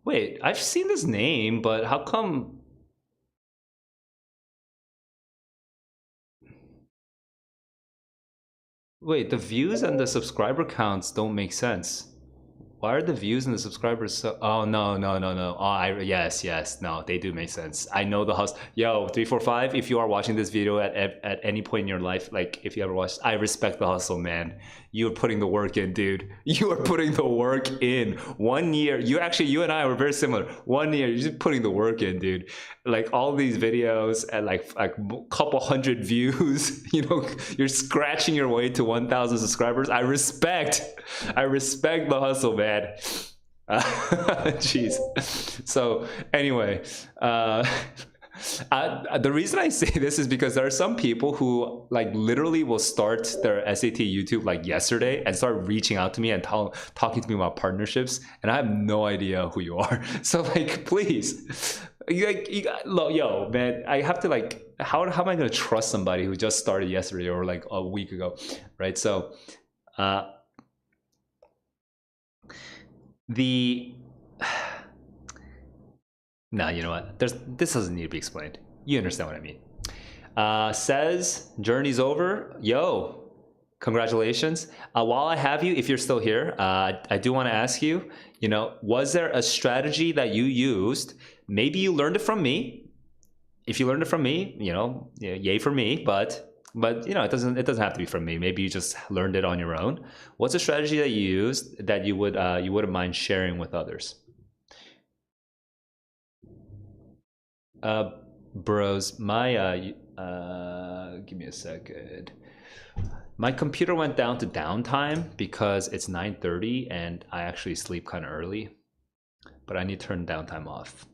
Wait, I've seen this name, but how come? Wait, the views and the subscriber counts don't make sense. Why are the views and the subscribers so? Oh no. Oh, yes. No, they do make sense. I know the hustle. Yo, 345. If you are watching this video at any point in your life, like if you ever watched, I respect the hustle, man. You're putting the work in, dude. You are putting the work in. 1 year. You and I were very similar. 1 year, you're just putting the work in, dude. Like all these videos at like a couple hundred views. You know, you're scratching your way to 1,000 subscribers. I respect the hustle, man. Jeez. So anyway, the reason I say this is because there are some people who like literally will start their SAT YouTube like yesterday and start reaching out to me and talking to me about partnerships, and I have no idea who you are. So like, please, yo, man, I have to like, how am I gonna trust somebody who just started yesterday or like a week ago, right? So, no, you know what? This doesn't need to be explained. You understand what I mean. Says journey's over. Yo, congratulations. While I have you, if you're still here, I do want to ask you, was there a strategy that you used? Maybe you learned it from me. If you learned it from me, yay for me. But it doesn't have to be from me. Maybe you just learned it on your own. What's a strategy that you used that you wouldn't mind sharing with others? Bros, my give me a second. My computer went down to downtime because it's 9:30 and I actually sleep kind of early, but I need to turn downtime off.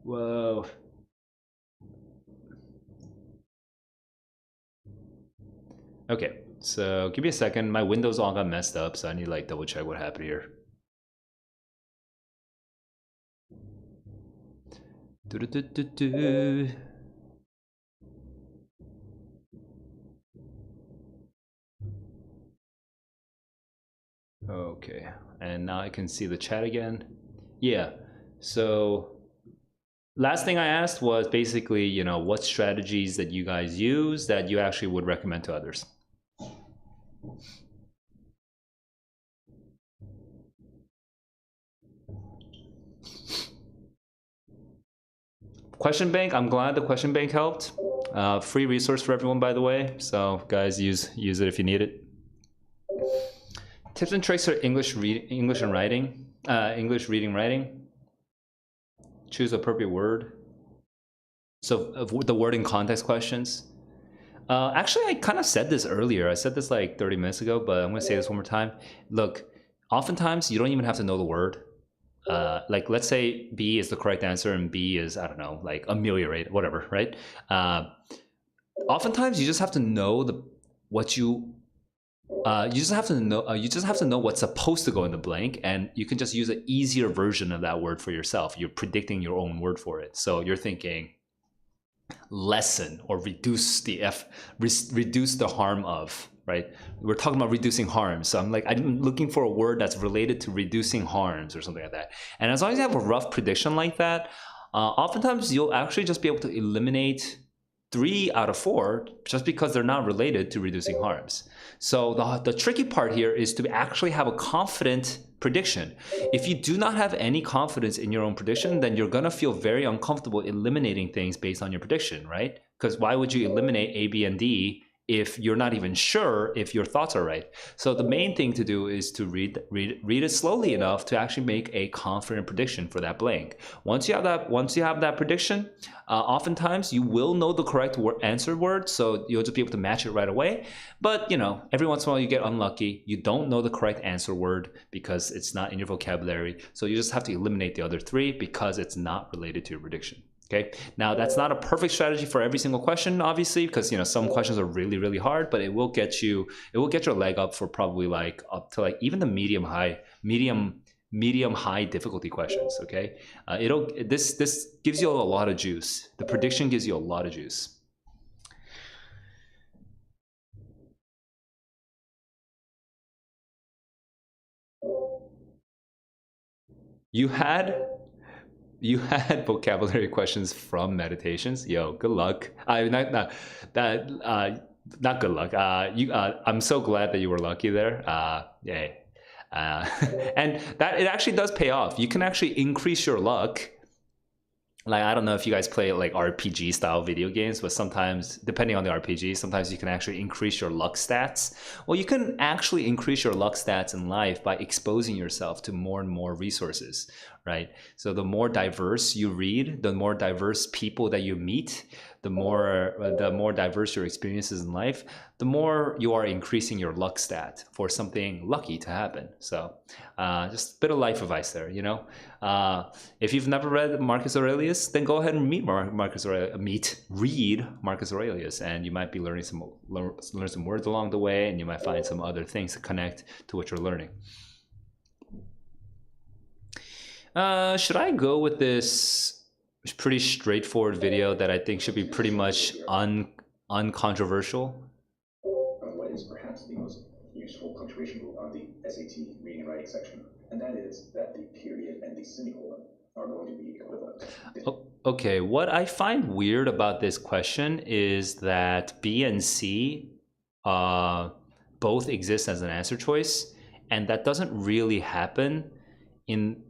Whoa. Okay, so give me a second. My windows all got messed up, so I need to like double check what happened here. Okay, and now I can see the chat again. Yeah, so Last thing I asked was basically, you know, what strategies that you guys use that you actually would recommend to others. Question bank, I'm glad the question bank helped. Free resource for everyone, by the way. So guys, use it if you need it. Tips and tricks for English and writing. English reading, writing. Choose appropriate word. So the word in context questions. Actually, I kind of said this earlier. I said this like 30 minutes ago, but I'm going to say this one more time. Look, oftentimes you don't even have to know the word. Like let's say B is the correct answer and B is, I don't know, like ameliorate, whatever, right? Oftentimes you just have to know you just have to know what's supposed to go in the blank, and you can just use an easier version of that word for yourself. You're predicting your own word for it. So you're thinking lessen or reduce the harm of, right? We're talking about reducing harm. So I'm looking for a word that's related to reducing harms or something like that. And as long as you have a rough prediction like that, oftentimes you'll actually just be able to eliminate 3 out of 4 just because they're not related to reducing harms. So the tricky part here is to actually have a confident prediction. If you do not have any confidence in your own prediction, then you're gonna feel very uncomfortable eliminating things based on your prediction, right? Because why would you eliminate A, B, and D if you're not even sure if your thoughts are right? So the main thing to do is to read it slowly enough to actually make a confident prediction for that blank. Once you have that prediction, oftentimes you will know the correct answer word, so you'll just be able to match it right away. But you know, every once in a while you get unlucky. You don't know the correct answer word because it's not in your vocabulary. So you just have to eliminate the other 3 because it's not related to your prediction. Okay, now that's not a perfect strategy for every single question, obviously, because you know some questions are really, really hard, but it will get you a leg up for probably like up to like even the medium high difficulty questions. Okay, this gives you a lot of juice. The prediction gives you a lot of juice. You had vocabulary questions from meditations. Yo, good luck. Not good luck. I'm so glad that you were lucky there. Yay. And that it actually does pay off. You can actually increase your luck. Like, I don't know if you guys play like RPG style video games, but sometimes, depending on the RPG, sometimes you can actually increase your luck stats. Well, you can actually increase your luck stats in life by exposing yourself to more and more resources, right? So the more diverse you read, the more diverse people that you meet, the more diverse your experiences in life, the more you are increasing your luck stat for something lucky to happen. So just a bit of life advice there, you know. If you've never read Marcus Aurelius, then go ahead and read Marcus Aurelius, and you might be learn some words along the way, and you might find some other things to connect to what you're learning. Should I go with this pretty straightforward video that I think should be pretty much uncontroversial? What is perhaps the most useful punctuation rule on the SAT reading and writing section, and that is that the period and the semicolon are going to be equivalent. Okay, what I find weird about this question is that B and C both exist as an answer choice, and that doesn't really happen in,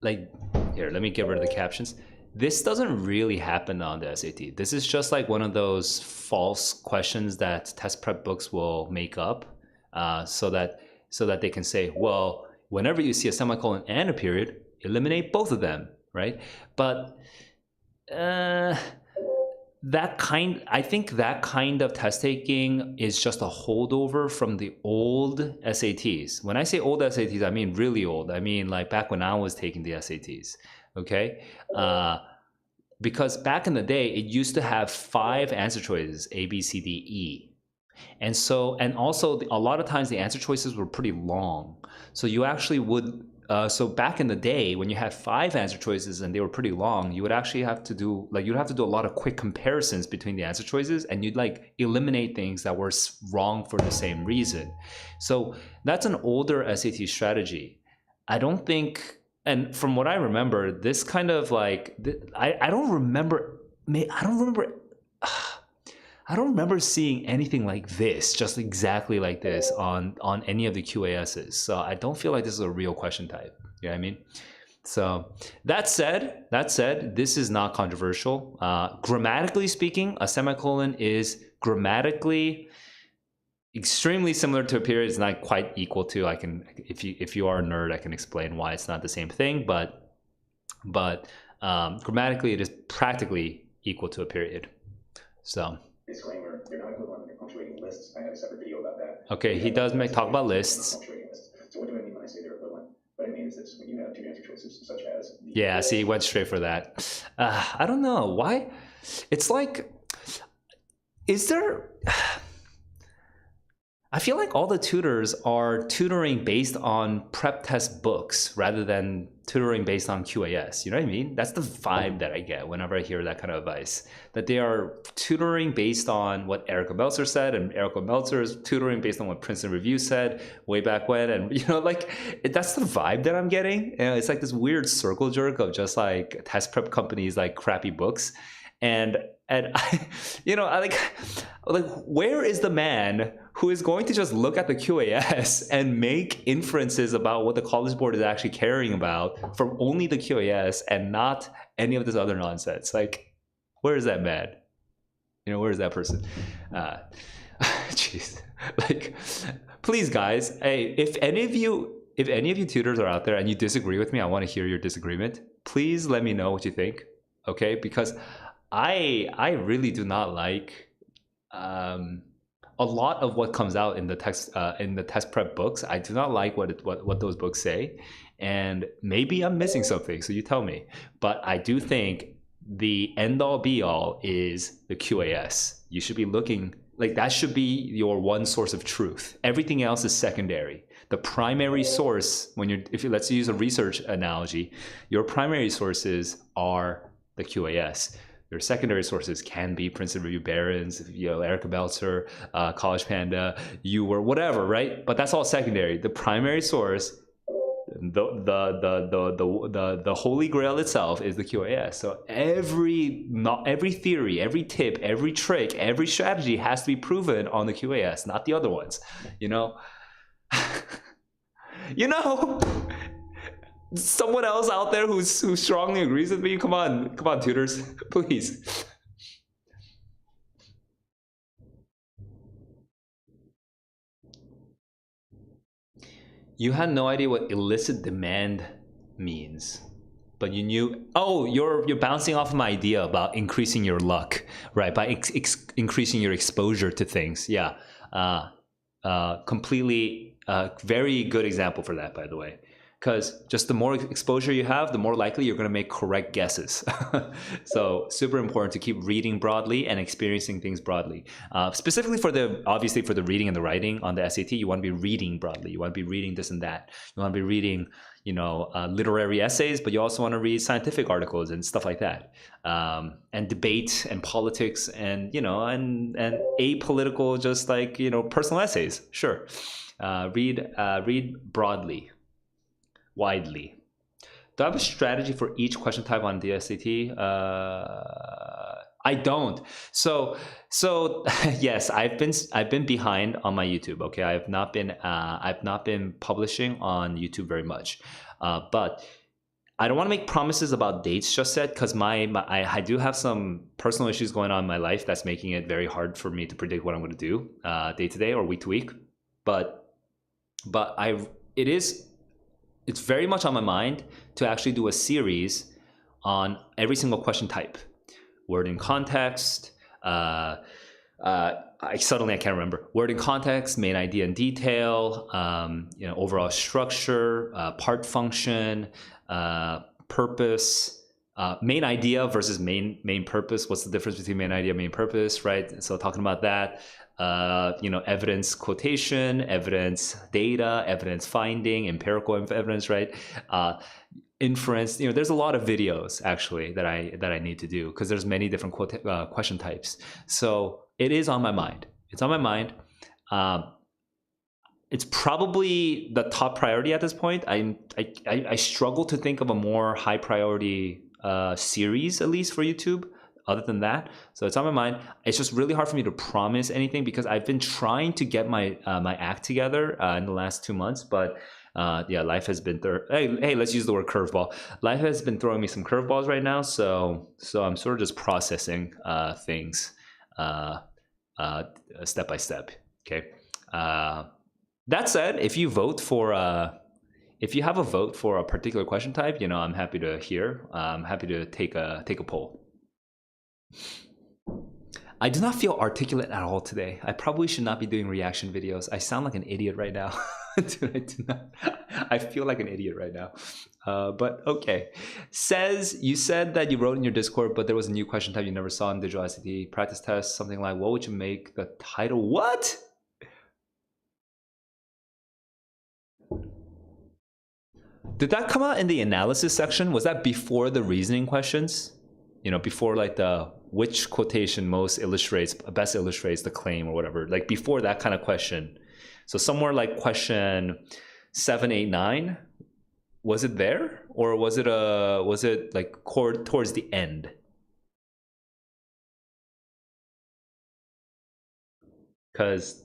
like, here, let me get rid of the captions. This doesn't really happen on the SAT. This is just like one of those false questions that test prep books will make up so that they can say, well, whenever you see a semicolon and a period, eliminate both of them, right? But I think that kind of test taking is just a holdover from the old SATs. When I say old SATs, I mean really old. I mean like back when I was taking the SATs, okay? Because back in the day, it used to have 5 answer choices, A, B, C, D, E. And also a lot of times the answer choices were pretty long. So you actually would, so back in the day when you had 5 answer choices and they were pretty long, you would actually have to do, you'd have to do a lot of quick comparisons between the answer choices, and you'd like eliminate things that were wrong for the same reason. So that's an older SAT strategy. I don't think and from what I remember, this kind of like I don't remember. I don't remember. I don't remember seeing anything like this, just exactly like this on any of the QASs. So I don't feel like this is a real question type. You know what I mean? So that said, this is not controversial. Grammatically speaking, a semicolon is grammatically extremely similar to a period. It's not quite equal to. I can, if you are a nerd, I can explain why it's not the same thing. But grammatically, it is practically equal to a period. So. Disclaimer, they're not equivalent when they're punctuating lists. I have a separate video about that. Okay, he does talk about lists. So what do I mean when I say they're equivalent? What I mean is this: when you have two answer choices, such as yeah, see, he went straight for that. I don't know why. It's like, is there? I feel like all the tutors are tutoring based on prep test books rather than tutoring based on QAS. You know what I mean? That's the vibe that I get whenever I hear that kind of advice. That they are tutoring based on what Erica Meltzer said, and Erica Meltzer is tutoring based on what Princeton Review said way back when. And, you know, like, that's the vibe that I'm getting. And it's like this weird circle jerk of just like test prep companies like crappy books. And I, you know, I like where is the man who is going to just look at the QAS and make inferences about what the College Board is actually caring about from only the QAS and not any of this other nonsense? Like, where is that man? You know, where is that person? Jeez, like, please, guys. Hey, if any of you tutors are out there and you disagree with me, I want to hear your disagreement. Please let me know what you think. Okay, because I really do not like a lot of what comes out in the test prep books. I do not like what those books say, and maybe I'm missing something. So you tell me. But I do think the end all be all is the QAS. You should be looking like that should be your one source of truth. Everything else is secondary. The primary source, let's use a research analogy, your primary sources are the QAS. Your secondary sources can be Princeton Review, Barron's, you know, Erica Meltzer, College Panda, or whatever, right? But that's all secondary. The primary source, the holy grail itself, is the QAS. So every theory, every tip, every trick, every strategy has to be proven on the QAS, not the other ones. You know, you know. Someone else out there who strongly agrees with me? Come on, tutors, please. You had no idea what illicit demand means, but you knew. Oh, you're bouncing off of my idea about increasing your luck, right? By increasing your exposure to things. Yeah, completely. Very good example for that, by the way. Because just the more exposure you have, the more likely you're going to make correct guesses. So super important to keep reading broadly and experiencing things broadly. Specifically obviously for the reading and the writing on the SAT, you want to be reading broadly. You want to be reading this and that. You want to be reading, you know, literary essays, but you also want to read scientific articles and stuff like that. And debate and politics and, you know, and apolitical, just like, you know, personal essays. Sure. Read broadly. Widely. Do I have a strategy for each question type on DSAT? I don't. So yes, I've been behind on my YouTube. Okay, I've not been publishing on YouTube very much, but I don't want to make promises about dates just yet because I do have some personal issues going on in my life that's making it very hard for me to predict what I'm going to do day to day or week to week. But it's very much on my mind to actually do a series on every single question type. Word in context, I can't remember. Word in context, main idea and detail, you know, overall structure, part function, purpose, main idea versus main purpose. What's the difference between main idea and main purpose, right? So talking about that. You know, evidence quotation, evidence data, evidence finding, empirical evidence, right? Inference. You know, there's a lot of videos actually that I need to do because there's many different question types. So it is on my mind. It's on my mind. it's probably the top priority at this point. I struggle to think of a more high priority series, at least for YouTube, other than that. So it's on my mind. It's just really hard for me to promise anything because I've been trying to get my my act together in the last 2 months, but yeah, life has been hey, let's use the word curveball. Life has been throwing me some curveballs right now, so I'm sort of just processing things step by step. Okay. That said, if you vote for if you have a vote for a particular question type, you know, I'm happy to hear. I'm happy to take a poll. I do not feel articulate at all today. I probably should not be doing reaction videos. I sound like an idiot right now. Dude, I do not. I feel like an idiot right now. But okay. Says, you said that you wrote in your Discord, but there was a new question type you never saw in digital ICT practice test. Something like, what would you make the title? What? Did that come out in the analysis section? Was that before the reasoning questions? You know, before like the which quotation best illustrates the claim or whatever, like before that kind of question. So somewhere like question 7, 8, 9, was it there? Or was it like towards the end? Because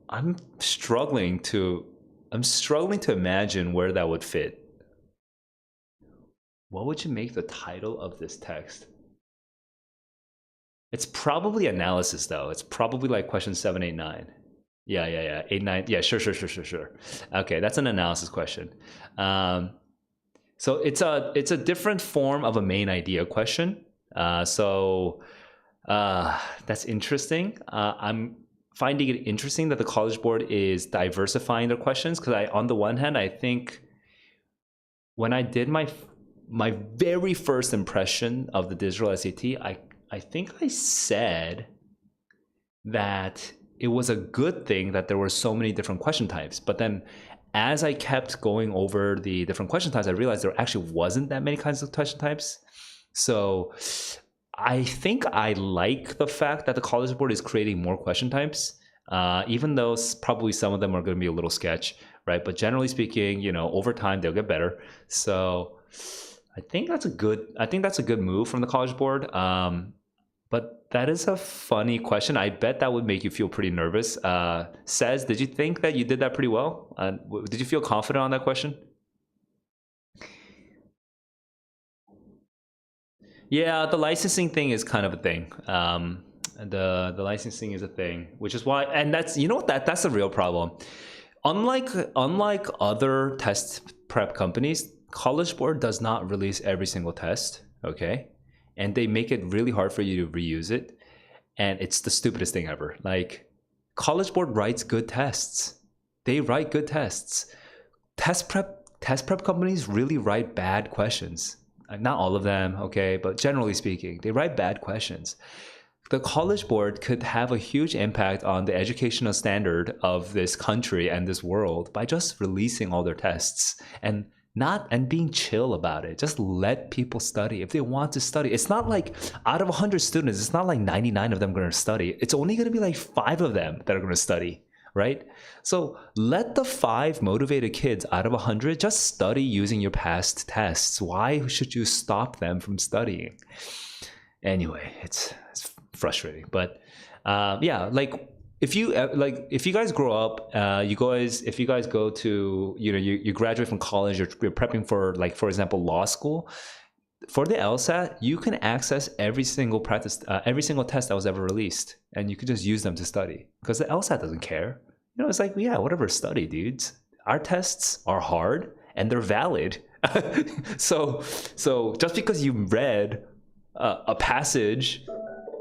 I'm struggling to imagine where that would fit. What would you make the title of this text? It's probably analysis though. It's probably like question 7, 8, 9. Yeah. 8, 9. Yeah, sure. Okay, that's an analysis question. So it's a different form of a main idea question. That's interesting. I'm finding it interesting that the College Board is diversifying their questions because on the one hand, I think when I did my very first impression of the digital SAT, I think I said that it was a good thing that there were so many different question types. But then as I kept going over the different question types, I realized there actually wasn't that many kinds of question types. So I think I like the fact that the College Board is creating more question types, even though probably some of them are going to be a little sketch, right? But generally speaking, you know, over time they'll get better. So I think that's a good move from the College Board. But that is a funny question. I bet that would make you feel pretty nervous. Says, did you think that you did that pretty well? Did you feel confident on that question? Yeah, the licensing thing is kind of a thing. The licensing is a thing, which is why, and that's, you know what, that's the real problem. Unlike other test prep companies, College Board does not release every single test, okay? And they make it really hard for you to reuse it. And it's the stupidest thing ever. Like, College Board writes good tests. They write good tests. Test prep companies really write bad questions. Not all of them, okay, but generally speaking, they write bad questions. The College Board could have a huge impact on the educational standard of this country and this world by just releasing all their tests and being chill about it. Just let people study if they want to study. It's not like out of 100 students, it's not like 99 of them are going to study. It's only going to be like 5 of them that are going to study, right? So let the 5 motivated kids out of 100 just study using your past tests. Why should you stop them from studying? Anyway, it's frustrating, but yeah, like if you guys grow up, if you guys go to, you know, you graduate from college, you're prepping for, like, for example, law school. For the LSAT, you can access every single test that was ever released, and you can just use them to study because the LSAT doesn't care. You know, it's like, yeah, whatever, study, dudes. Our tests are hard and they're valid. So just because you read a passage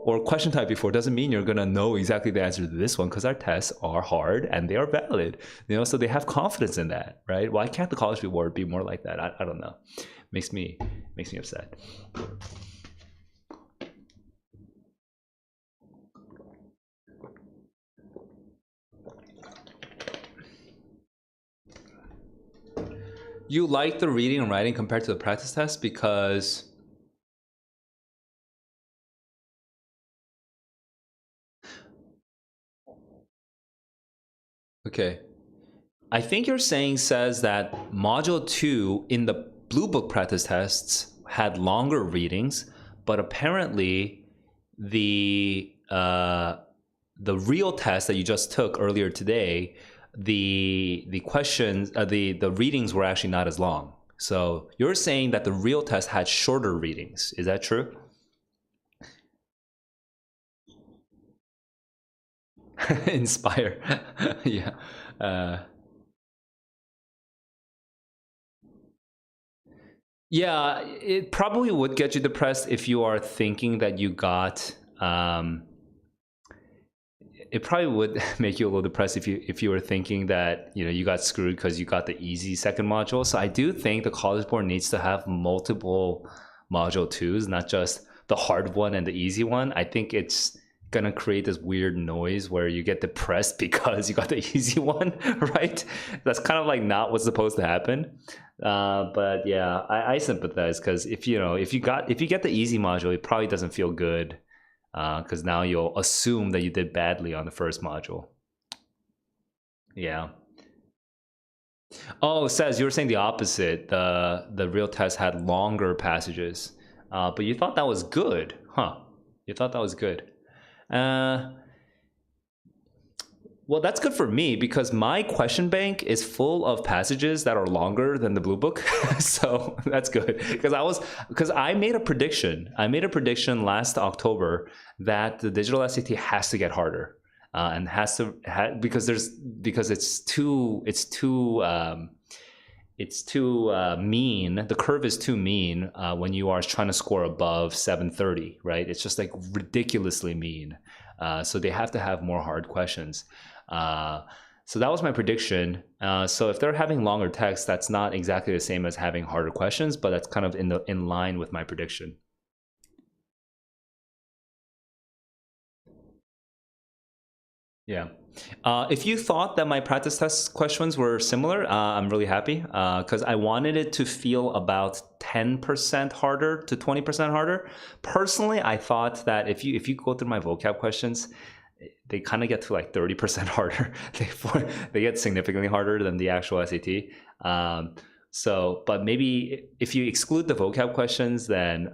or question type before doesn't mean you're gonna know exactly the answer to this one, because our tests are hard and they are valid. You know, so they have confidence in that, right? Why can't the College Board be more like that? I don't know. Makes me upset. You like the reading and writing compared to the practice test because okay. I think you're saying says that module 2 in the Blue Book practice tests had longer readings, but apparently the real test that you just took earlier today, the questions, the readings were actually not as long. So you're saying that the real test had shorter readings. Is that true? Inspire. Yeah. Yeah, it probably would get you depressed if you are thinking that you got. It probably would make you a little depressed if you were thinking that you got screwed because you got the easy second module. So I do think the College Board needs to have multiple module 2s, not just the hard one and the easy one. I think it's gonna create this weird noise where you get depressed because you got the easy one, right? That's kind of like not what's supposed to happen. But yeah, I sympathize, because if you get the easy module, it probably doesn't feel good, because now you'll assume that you did badly on the first module. Yeah. Oh, Says, you were saying the opposite. The real test had longer passages, but you thought that was good, huh? You thought that was good. Well, that's good for me, because my question bank is full of passages that are longer than the Blue Book. So that's good, because I made a prediction. I made a prediction last October that the digital SAT has to get harder, and because it's too mean. The curve is too mean when you are trying to score above 730, right? It's just like ridiculously mean. So they have to have more hard questions. So that was my prediction. So if they're having longer text, that's not exactly the same as having harder questions, but that's kind of in line with my prediction. Yeah. If you thought that my practice test questions were similar, I'm really happy, because I wanted it to feel about 10% harder to 20% harder. Personally, I thought that if you go through my vocab questions, they kind of get to like 30% harder. They get significantly harder than the actual SAT. But maybe if you exclude the vocab questions, then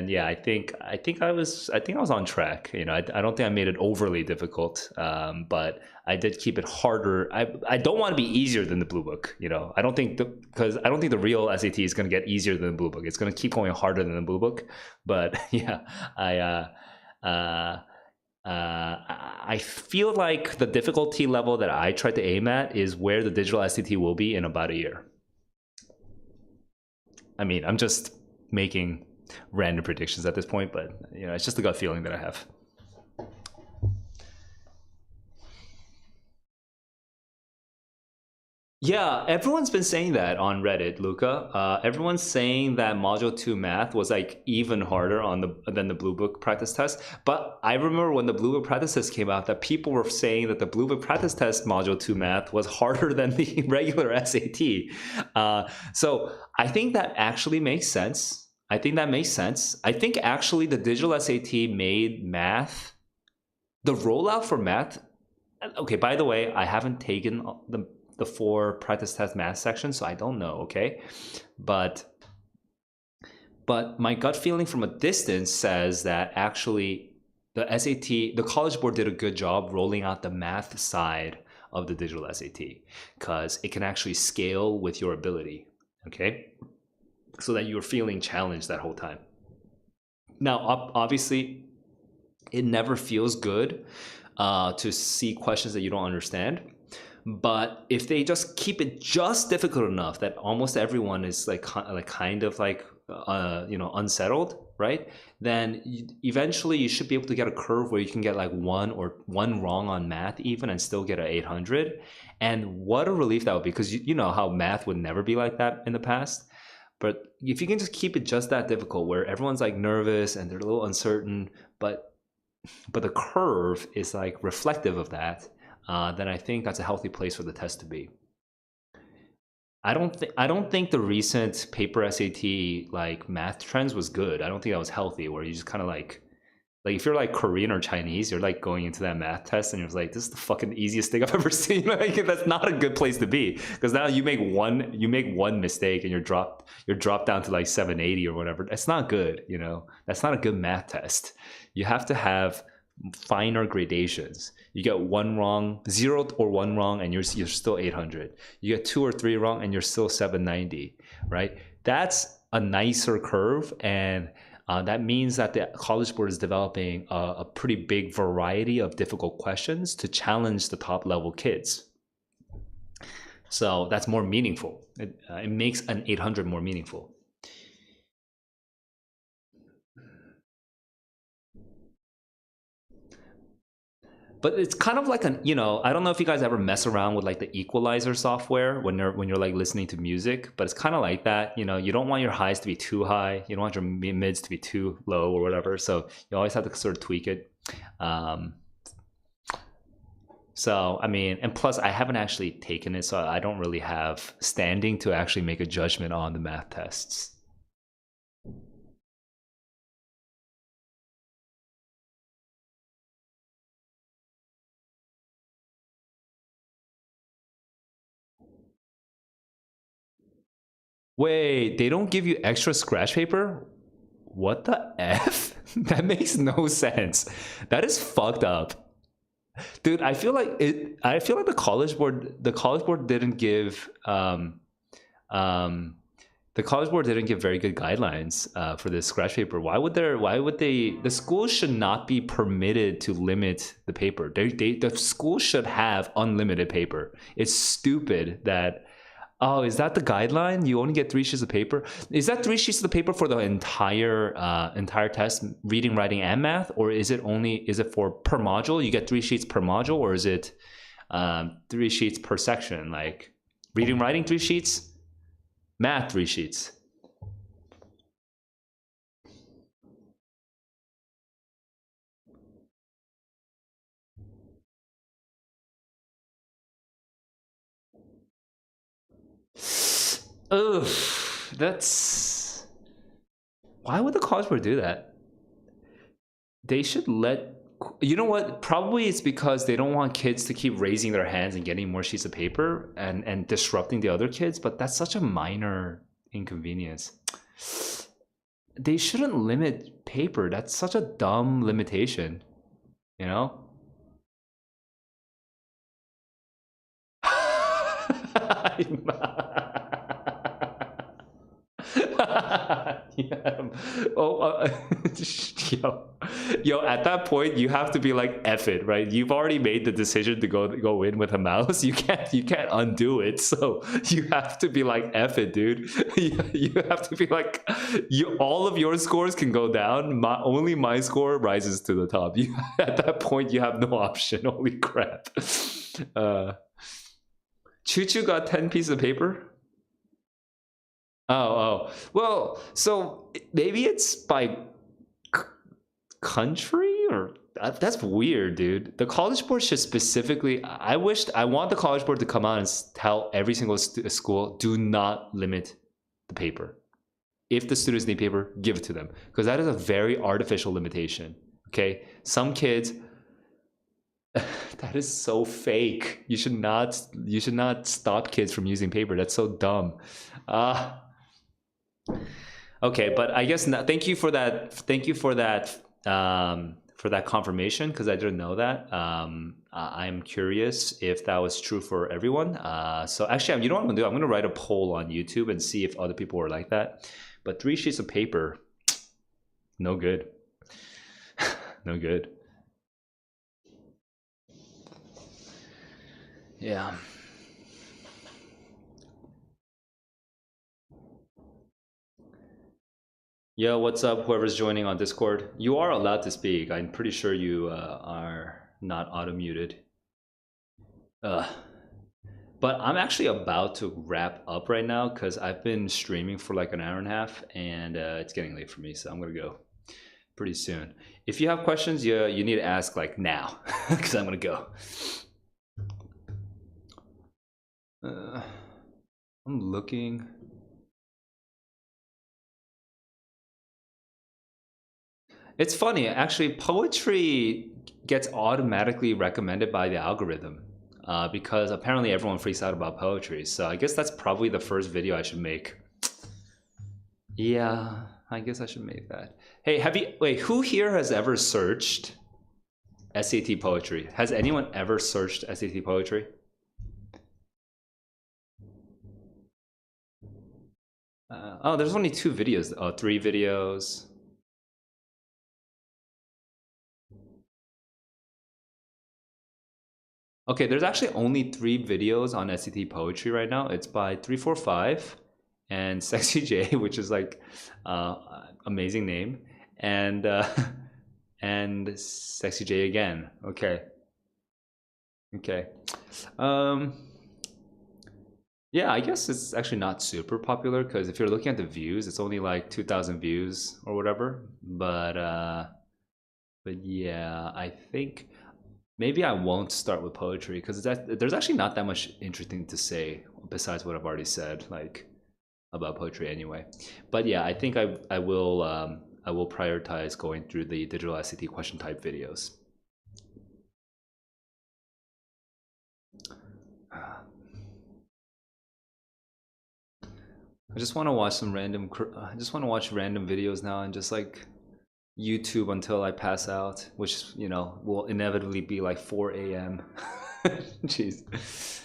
yeah, I think I was on track. I don't think I made it overly difficult, but I did keep it harder. I don't want to be easier than the Blue Book. I don't think because I don't think the real SAT is going to get easier than the Blue Book. It's going to keep going harder than the Blue Book. But yeah, I feel like the difficulty level that I tried to aim at is where the digital SAT will be in about a year. I mean, I'm just making random predictions at this point, but it's just a gut feeling that I have. Yeah, everyone's been saying that on Reddit, Luca. Everyone's saying that Module 2 math was like even harder than the Blue Book practice test. But I remember when the Blue Book practice test came out that people were saying that the Blue Book practice test Module 2 math was harder than the regular SAT. So I think that actually makes sense. I think actually the digital SAT made math, the rollout for math. Okay, by the way, I haven't taken the 4 practice test math sections, so I don't know, okay? But my gut feeling from a distance says that actually the SAT, the College Board did a good job rolling out the math side of the digital SAT, because it can actually scale with your ability, okay? So that you're feeling challenged that whole time. Now, obviously, it never feels good to see questions that you don't understand. But if they just keep it just difficult enough that almost everyone is kind of unsettled, right? Then eventually you should be able to get a curve where you can get like one wrong on math even and still get an 800. And what a relief that would be, because you know how math would never be like that in the past. But if you can just keep it just that difficult where everyone's like nervous and they're a little uncertain, but the curve is like reflective of that, then I think that's a healthy place for the test to be. I don't think the recent paper SAT like math trends was good. I don't think that was healthy, where you just kind of like Like if you're like Korean or Chinese, you're like going into that math test and you're like, this is the fucking easiest thing I've ever seen. Like that's not a good place to be, because now you make one mistake and you're dropped down to like 780 or whatever. That's not good, you know. That's not a good math test. You have to have finer gradations. You get one wrong, 0 or 1 wrong, and you're still 800. You get 2 or 3 wrong and you're still 790, right? That's a nicer curve, and that means that the College Board is developing a pretty big variety of difficult questions to challenge the top level kids. So that's more meaningful. It makes an 800 more meaningful. But it's kind of like I don't know if you guys ever mess around with like the equalizer software when you're like listening to music, but it's kind of like that. You don't want your highs to be too high, you don't want your mids to be too low or whatever, so you always have to sort of tweak it. So I mean, and plus I haven't actually taken it, so I don't really have standing to actually make a judgment on the math tests. Wait, they don't give you extra scratch paper? What the F? That makes no sense. That is fucked up. Dude, I feel like the College Board didn't give the College Board didn't give very good guidelines for this scratch paper. Why would the schools should not be permitted to limit the paper. The schools should have unlimited paper. It's stupid that, oh, is that the guideline? You only get 3 sheets of paper? Is that 3 sheets of paper for the entire test, reading, writing, and math? Or is it for per module? You get 3 sheets per module, or is it 3 sheets per section? Like reading, writing, 3 sheets, math, 3 sheets. Ugh, that's... Why would the College Board do that? They should let... You know what? Probably it's because they don't want kids to keep raising their hands and getting more sheets of paper and disrupting the other kids, but that's such a minor inconvenience. They shouldn't limit paper. That's such a dumb limitation, you know? Yeah. Oh, yo, at that point you have to be like, F it, right? You've already made the decision to go in with a mouse. You can't undo it, so you have to be like, F it, dude. You have to be like, all of your scores can go down, only my score rises to the top. At that point you have no option. Holy crap. Choo Choo got 10 pieces of paper. Oh, well, so maybe it's by country, or that's weird, dude. The College Board should specifically, I want the College Board to come out and tell every single school, do not limit the paper. If the students need paper, give it to them, because that is a very artificial limitation. Okay, some kids, that is so fake. You should not stop kids from using paper. That's so dumb. Okay, but I guess thank you for that. Thank you for that confirmation, because I didn't know that. I'm curious if that was true for everyone. So actually, you know what I'm gonna do? I'm gonna write a poll on YouTube and see if other people were like that. But 3 sheets of paper, no good. No good. Yeah. Yo, what's up, whoever's joining on Discord? You are allowed to speak. I'm pretty sure you are not auto-muted. But I'm actually about to wrap up right now, because I've been streaming for like an hour and a half, and it's getting late for me, so I'm gonna go pretty soon. If you have questions, you need to ask like now, because I'm gonna go. I'm looking. It's funny, actually, poetry gets automatically recommended by the algorithm because apparently everyone freaks out about poetry. So I guess that's probably the first video I should make. Yeah, I guess I should make that. Hey, wait, who here has ever searched SAT poetry? Has anyone ever searched SAT poetry? Oh, there's only 2 videos. Oh, 3 videos. Okay, there's actually only 3 videos on SAT poetry right now. It's by 345 and Sexy J, which is like amazing name, and and Sexy J again. Okay. Okay. Yeah, I guess it's actually not super popular because if you're looking at the views, it's only like 2,000 views or whatever. But yeah, I think maybe I won't start with poetry because there's actually not that much interesting to say besides what I've already said, like about poetry anyway. But yeah, I think I will prioritize going through the digital SAT question type videos. I just want to watch some random. I just want to watch random videos now and just like YouTube until I pass out, which will inevitably be like 4 a.m. Jeez.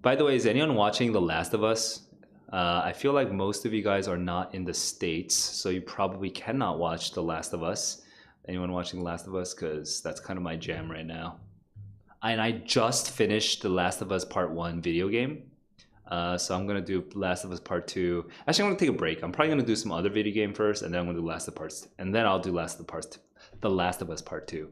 By the way, is anyone watching The Last of Us? I feel like most of you guys are not in the States, so you probably cannot watch The Last of Us. Anyone watching The Last of Us? Because that's kind of my jam right now. And I just finished The Last of Us Part 1 video game. So I'm gonna do Last of Us Part 2. Actually, I'm gonna take a break. I'm probably gonna do some other video game first, and then I'm gonna do Last of Us, and then I'll do The Last of Us Part 2.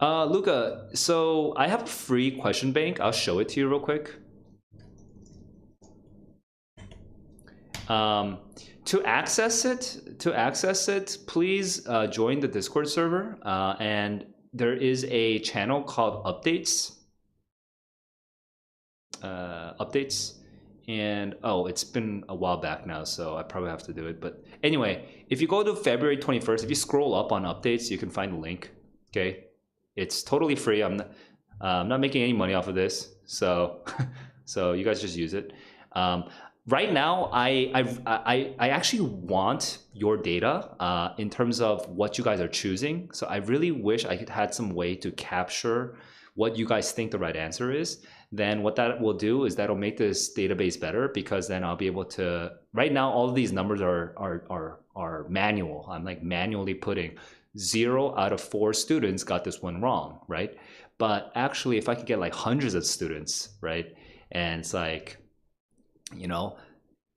Luca, so I have a free question bank. I'll show it to you real quick. To access it, please join the Discord server, and there is a channel called Updates. And oh, it's been a while back now, so I probably have to do it. But anyway, if you go to February 21st, if you scroll up on Updates, you can find the link. Okay, it's totally free. I'm not making any money off of this, so so you guys just use it. Right now, I actually want your data in terms of what you guys are choosing. So I really wish I could had some way to capture what you guys think the right answer is. Then what that will do is that'll make this database better because then I'll be able to. Right now, all of these numbers are manual. I'm like manually putting 0 out of 4 students got this one wrong, right? But actually, if I could get like hundreds of students, right, and it's like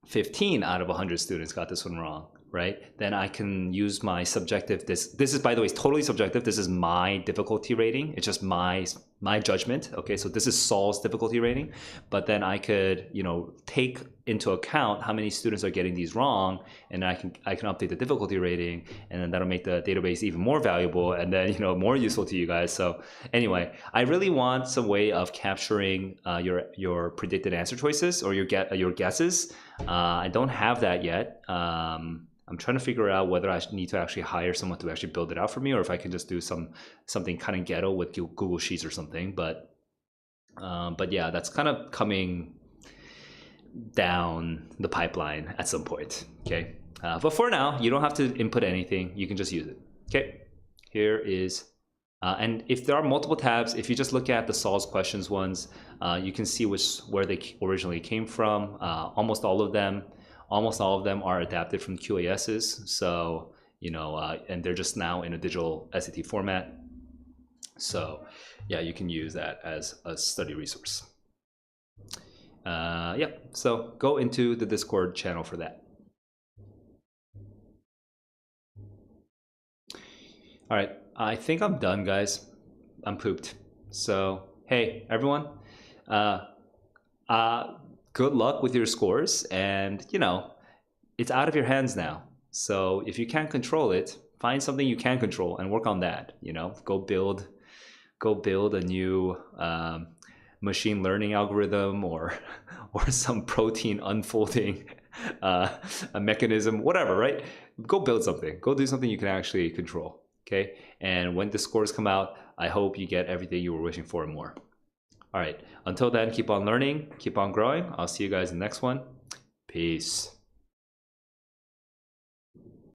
15 out of 100 students got this one wrong, right? Then I can use my subjective, this is, by the way, totally subjective. This is my difficulty rating. It's just my judgment. Okay, so this is Saul's difficulty rating. But then I could, take into account how many students are getting these wrong, and I can update the difficulty rating, and then that'll make the database even more valuable and then, more useful to you guys. So anyway, I really want some way of capturing your predicted answer choices or your guesses. I don't have that yet. I'm trying to figure out whether I need to actually hire someone to actually build it out for me, or if I can just do something kind of ghetto with Google Sheets or something. But yeah, that's kind of coming down the pipeline at some point. Okay, but for now, you don't have to input anything. You can just use it. Okay, here is. And if there are multiple tabs, if you just look at the Saul's questions ones, you can see where they originally came from. Almost all of them are adapted from QASs. So, and they're just now in a digital SAT format. So yeah, you can use that as a study resource. Yeah, so go into the Discord channel for that. All right, I think I'm done, guys. I'm pooped. So, hey, everyone, good luck with your scores. And, it's out of your hands now. So if you can't control it, find something you can control and work on that. Go build a new machine learning algorithm or some protein unfolding a mechanism, whatever, right? Go build something. Go do something you can actually control. Okay. And when the scores come out, I hope you get everything you were wishing for and more. All right. Until then, keep on learning, keep on growing. I'll see you guys in the next one. Peace.